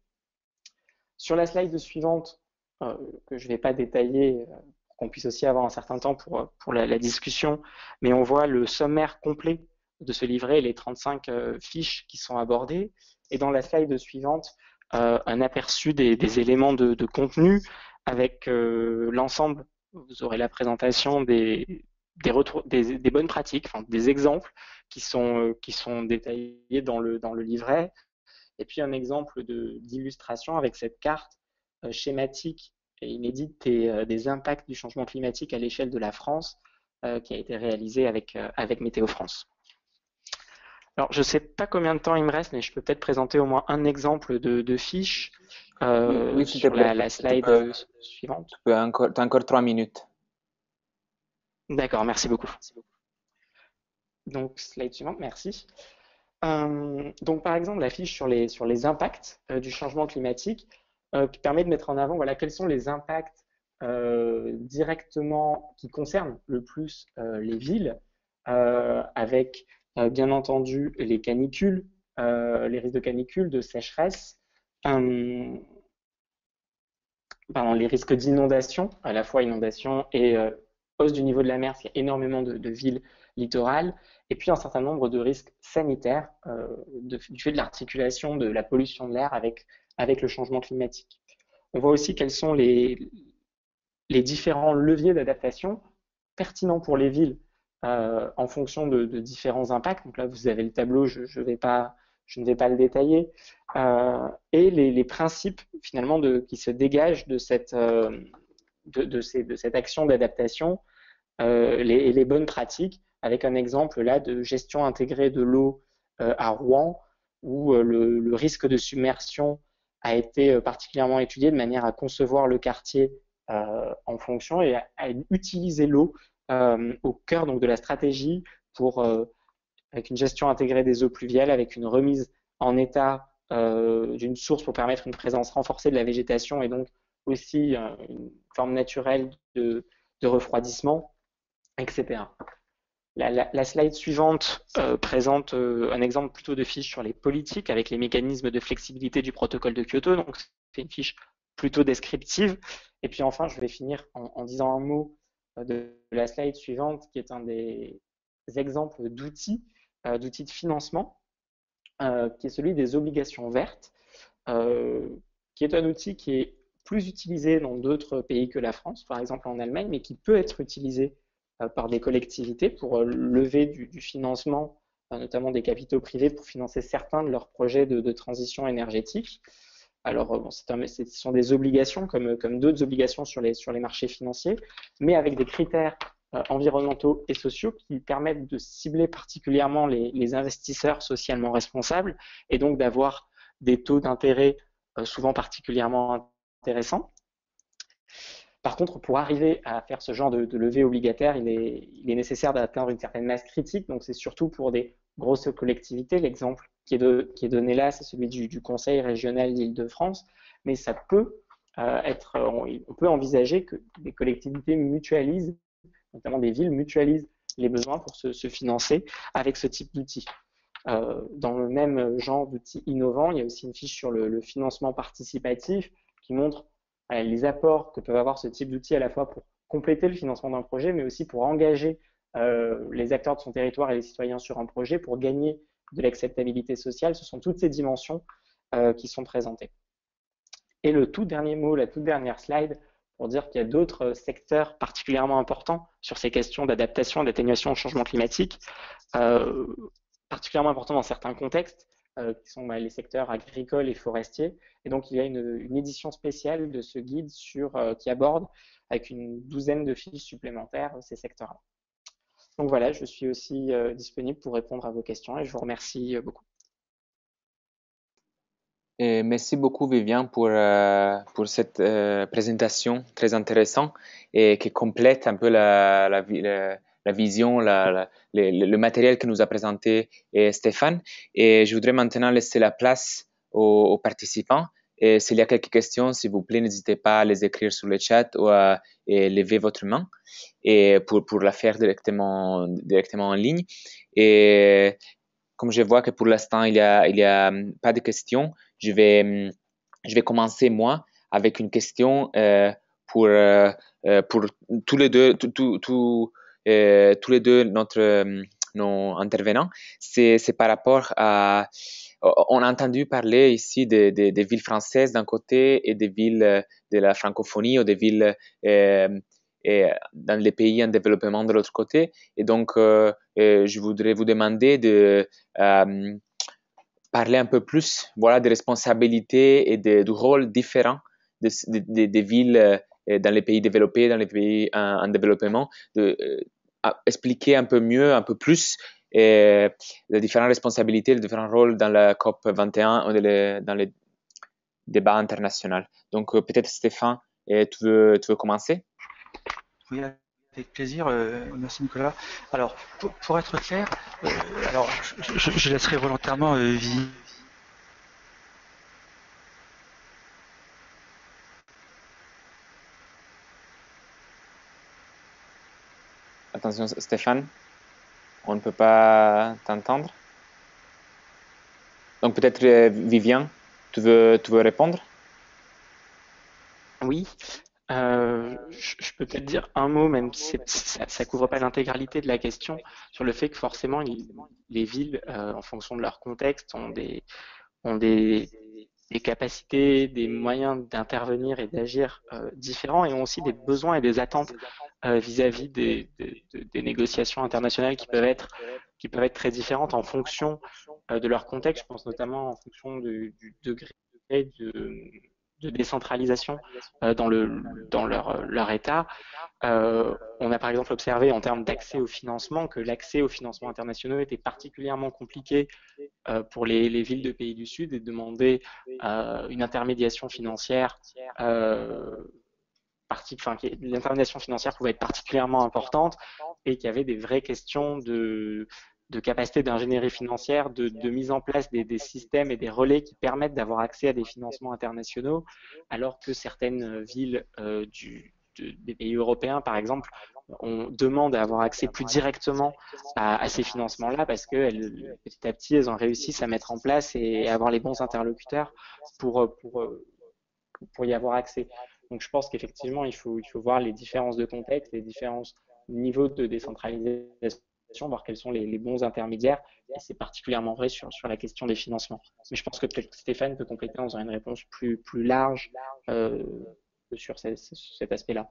Sur la slide suivante, que je ne vais pas détailler, pour qu'on puisse aussi avoir un certain temps pour la discussion, mais on voit le sommaire complet de ce livret, les 35 fiches qui sont abordées. Et dans la slide suivante, un aperçu des éléments de contenu avec l'ensemble. Vous aurez la présentation des bonnes pratiques, enfin, des exemples qui sont détaillés dans le livret. Et puis un exemple d'illustration avec cette carte schématique et inédite des impacts du changement climatique à l'échelle de la France qui a été réalisée avec Météo France. Alors, je ne sais pas combien de temps il me reste, mais je peux peut-être présenter au moins un exemple de fiche oui, sur la slide suivante. Tu as encore 3 minutes. D'accord, merci beaucoup. Donc, slide suivante, merci. Donc, par exemple, la fiche sur les impacts du changement climatique qui permet de mettre en avant quels sont les impacts directement qui concernent le plus les villes, avec bien entendu les canicules, les risques de canicule, de sécheresse, les risques d'inondation, à la fois inondation et hausse du niveau de la mer, parce qu'il y a énormément de villes littorales, et puis un certain nombre de risques sanitaires du fait de l'articulation de la pollution de l'air avec le changement climatique. On voit aussi quels sont les différents leviers d'adaptation pertinents pour les villes en fonction de différents impacts. Donc là, vous avez le tableau, je ne vais pas le détailler. Et les principes finalement qui se dégagent de cette action d'adaptation, les bonnes pratiques, avec un exemple là de gestion intégrée de l'eau à Rouen, où le risque de submersion a été particulièrement étudié de manière à concevoir le quartier en fonction et à utiliser l'eau au cœur donc de la stratégie avec une gestion intégrée des eaux pluviales, avec une remise en état d'une source pour permettre une présence renforcée de la végétation et donc aussi une forme naturelle de refroidissement, etc. La slide suivante présente un exemple plutôt de fiche sur les politiques avec les mécanismes de flexibilité du protocole de Kyoto. Donc, c'est une fiche plutôt descriptive. Et puis enfin, je vais finir en disant un mot de la slide suivante, qui est un des exemples d'outils de financement, qui est celui des obligations vertes, qui est un outil qui est plus utilisé dans d'autres pays que la France, par exemple en Allemagne, mais qui peut être utilisé par des collectivités pour lever du financement, notamment des capitaux privés, pour financer certains de leurs projets de transition énergétique. Alors, ce sont des obligations comme d'autres obligations sur les marchés financiers, mais avec des critères environnementaux et sociaux qui permettent de cibler particulièrement les investisseurs socialement responsables et donc d'avoir des taux d'intérêt souvent particulièrement intéressants. Par contre, pour arriver à faire ce genre de levée obligataire, il est nécessaire d'atteindre une certaine masse critique. Donc, c'est surtout pour des grosses collectivités. L'exemple qui est donné là, c'est celui du Conseil régional d'Île-de-France. Mais ça peut on peut envisager que des collectivités mutualisent, notamment des villes mutualisent les besoins pour se financer avec ce type d'outils. Dans le même genre d'outils innovants, il y a aussi une fiche sur le financement participatif qui montre les apports que peuvent avoir ce type d'outils à la fois pour compléter le financement d'un projet, mais aussi pour engager les acteurs de son territoire et les citoyens sur un projet pour gagner de l'acceptabilité sociale. Ce sont toutes ces dimensions qui sont présentées. Et le tout dernier mot, la toute dernière slide, pour dire qu'il y a d'autres secteurs particulièrement importants sur ces questions d'adaptation et d'atténuation au changement climatique, particulièrement importants dans certains contextes, qui sont les secteurs agricoles et forestiers. Et donc, il y a une édition spéciale de ce guide qui aborde avec une douzaine de fiches supplémentaires ces secteurs-là. Donc voilà, je suis aussi disponible pour répondre à vos questions et je vous remercie beaucoup. Et merci beaucoup Vivian pour cette présentation très intéressante et qui complète un peu la vision, le matériel que nous a présenté Stéphane. Et je voudrais maintenant laisser la place aux participants. Et s'il y a quelques questions, s'il vous plaît, n'hésitez pas à les écrire sur le chat ou à lever votre main et pour la faire directement en ligne. Et comme je vois que pour l'instant, il y a pas de questions, je vais commencer moi avec une question pour tous les deux, tous les deux nos intervenants. C'est par rapport à, on a entendu parler ici des villes françaises d'un côté et des villes de la francophonie ou des villes dans les pays en développement de l'autre côté. Et donc, je voudrais vous demander de parler un peu plus, voilà, des responsabilités et du rôle différent des villes dans les pays développés, dans les pays en développement, expliquer un peu mieux, un peu plus les différentes responsabilités, les différents rôles dans la COP 21 ou dans les débats internationaux. Donc, peut-être Stéphane, tu veux commencer? Oui, avec plaisir. Merci Nicolas. Alors, pour être clair, alors je laisserai volontairement Attention Stéphane, on ne peut pas t'entendre. Donc peut-être Vivian, tu veux répondre? Oui, je peux peut-être dire un mot, même si ça ne couvre pas l'intégralité de la question, sur le fait que forcément les villes, en fonction de leur contexte, ont des capacités, des moyens d'intervenir et d'agir différents et ont aussi des besoins et des attentes vis-à-vis des négociations internationales qui peuvent être très différentes en fonction de leur contexte. Je pense notamment en fonction du degré de décentralisation dans leur État. On a par exemple observé en termes d'accès au financement que l'accès aux financements internationaux était particulièrement compliqué pour les villes de pays du Sud et demander une intermédiation financière l'intermédiation financière pouvait être particulièrement importante et qu'il y avait des vraies questions de capacité d'ingénierie financière, de mise en place des systèmes et des relais qui permettent d'avoir accès à des financements internationaux, alors que certaines villes des pays européens, par exemple, on demande à avoir accès plus directement à ces financements-là parce que petit à petit, elles ont réussi à mettre en place et à avoir les bons interlocuteurs pour y avoir accès. Donc je pense qu'effectivement, il faut voir les différences de contexte, les différents niveaux de décentralisation, voir quels sont les bons intermédiaires. Et c'est particulièrement vrai sur la question des financements. Mais je pense que peut-être Stéphane peut compléter en faisant une réponse plus large sur cet aspect-là.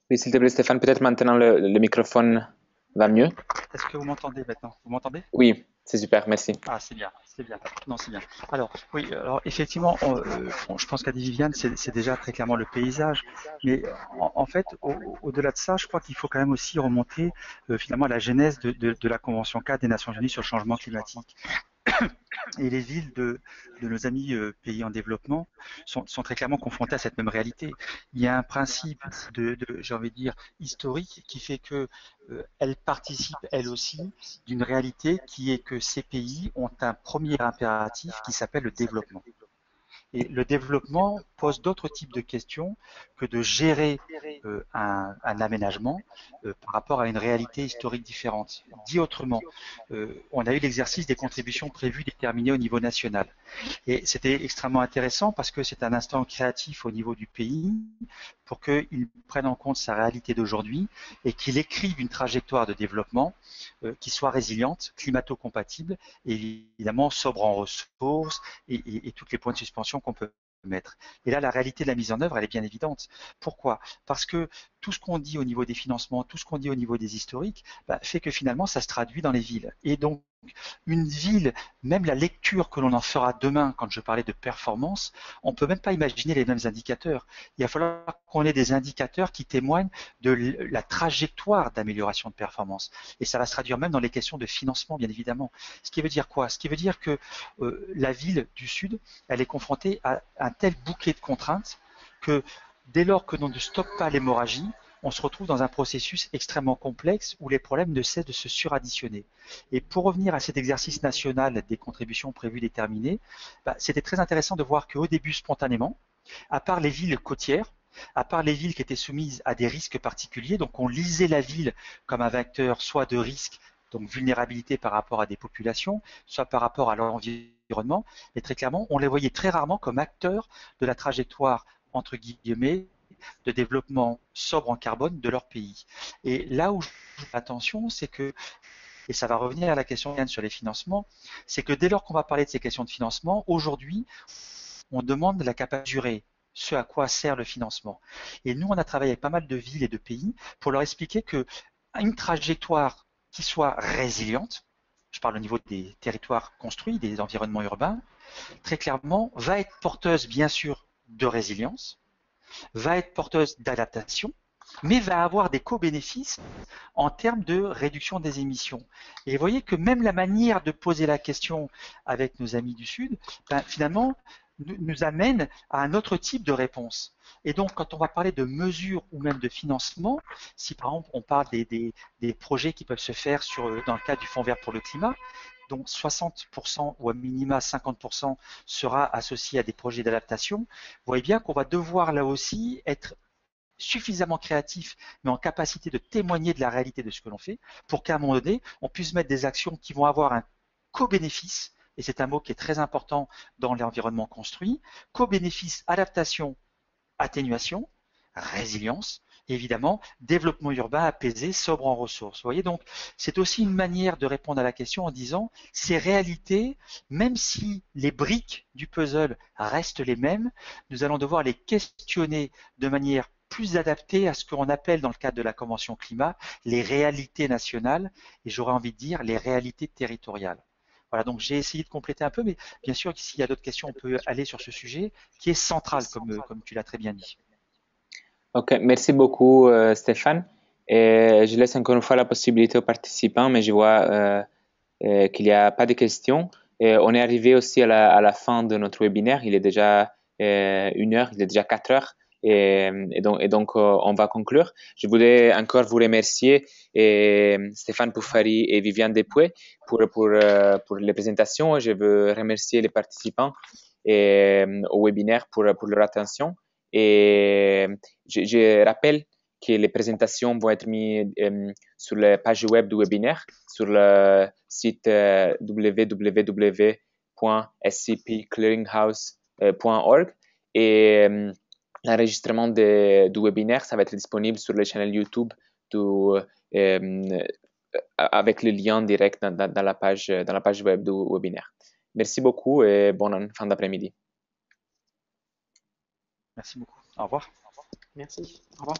Oui, s'il te plaît, Stéphane, peut-être maintenant le microphone va mieux. Est-ce que vous m'entendez maintenant? Vous m'entendez? Oui, c'est super, merci. Ah, c'est bien, c'est bien. Non, c'est bien. Alors, oui, alors effectivement, je pense qu'a dit Viviane, c'est déjà très clairement le paysage. Mais en fait, au-delà de ça, je crois qu'il faut quand même aussi remonter finalement à la genèse de la Convention 4 des Nations Unies sur le changement climatique. Et les villes de nos amis pays en développement sont très clairement confrontées à cette même réalité. Il y a un principe j'ai envie de dire, historique qui fait que elles participent elles aussi d'une réalité qui est que ces pays ont un premier impératif qui s'appelle le développement. Et le développement, pose d'autres types de questions que de gérer un aménagement par rapport à une réalité historique différente. Dit autrement, on a eu l'exercice des contributions prévues déterminées au niveau national. Et c'était extrêmement intéressant parce que c'est un instant créatif au niveau du pays pour qu'il prenne en compte sa réalité d'aujourd'hui et qu'il écrive une trajectoire de développement qui soit résiliente, climato-compatible, et évidemment sobre en ressources et tous les points de suspension qu'on peut mettre. Et là, la réalité de la mise en œuvre, elle est bien évidente. Pourquoi? Parce que tout ce qu'on dit au niveau des financements, tout ce qu'on dit au niveau des historiques, fait que finalement, ça se traduit dans les villes. Et donc, une ville, même la lecture que l'on en fera demain, quand je parlais de performance, on ne peut même pas imaginer les mêmes indicateurs. Il va falloir qu'on ait des indicateurs qui témoignent de la trajectoire d'amélioration de performance. Et ça va se traduire même dans les questions de financement, bien évidemment. Ce qui veut dire quoi? Ce qui veut dire que la ville du Sud, elle est confrontée à un tel bouquet de contraintes que dès lors que l'on ne stoppe pas l'hémorragie, on se retrouve dans un processus extrêmement complexe où les problèmes ne cessent de se suradditionner. Et pour revenir à cet exercice national des contributions prévues déterminées, c'était très intéressant de voir qu'au début, spontanément, à part les villes côtières, à part les villes qui étaient soumises à des risques particuliers, donc on lisait la ville comme un vecteur soit de risque, donc vulnérabilité par rapport à des populations, soit par rapport à l'environnement, et très clairement, on les voyait très rarement comme acteurs de la trajectoire, entre guillemets, de développement sobre en carbone de leur pays. Et là où je fais attention, c'est que, et ça va revenir à la question sur les financements, c'est que dès lors qu'on va parler de ces questions de financement, aujourd'hui, on demande la capacité de mesurer ce à quoi sert le financement. Et nous, on a travaillé avec pas mal de villes et de pays pour leur expliquer que une trajectoire qui soit résiliente, je parle au niveau des territoires construits, des environnements urbains, très clairement, va être porteuse, bien sûr, de résilience, va être porteuse d'adaptation, mais va avoir des co-bénéfices en termes de réduction des émissions. Et vous voyez que même la manière de poser la question avec nos amis du Sud, finalement, nous amène à un autre type de réponse. Et donc, quand on va parler de mesures ou même de financement, si par exemple on parle des projets qui peuvent se faire dans le cadre du Fonds vert pour le climat, donc 60% ou à minima 50% sera associé à des projets d'adaptation, vous voyez bien qu'on va devoir là aussi être suffisamment créatif, mais en capacité de témoigner de la réalité de ce que l'on fait, pour qu'à un moment donné, on puisse mettre des actions qui vont avoir un co-bénéfice, et c'est un mot qui est très important dans l'environnement construit, co-bénéfice, adaptation, atténuation, résilience, et évidemment, développement urbain apaisé, sobre en ressources. Vous voyez, donc, c'est aussi une manière de répondre à la question en disant, ces réalités, même si les briques du puzzle restent les mêmes, nous allons devoir les questionner de manière plus adaptée à ce qu'on appelle dans le cadre de la Convention climat les réalités nationales et j'aurais envie de dire les réalités territoriales. Voilà, donc j'ai essayé de compléter un peu, mais bien sûr, s'il y a d'autres questions, on peut aller sur ce sujet qui est central, comme tu l'as très bien dit. Ok, merci beaucoup Stéphane. Et je laisse encore une fois la possibilité aux participants, mais je vois qu'il n'y a pas de questions. Et on est arrivé aussi à la fin de notre webinaire. Il est déjà 1 heure, il est déjà 4 heures. Et donc on va conclure. Je voulais encore vous remercier Stéphane Pouffary et Viviane Depuey pour les présentations. Je veux remercier les participants au webinaire pour leur attention. Et je rappelle que les présentations vont être mises sur la page web du webinaire, sur le site www.scpclearinghouse.org et l'enregistrement du webinaire, ça va être disponible sur la chaîne YouTube avec le lien direct dans la page web du webinaire. Merci beaucoup et bonne fin d'après-midi. Merci beaucoup. Au revoir. Merci. Au revoir.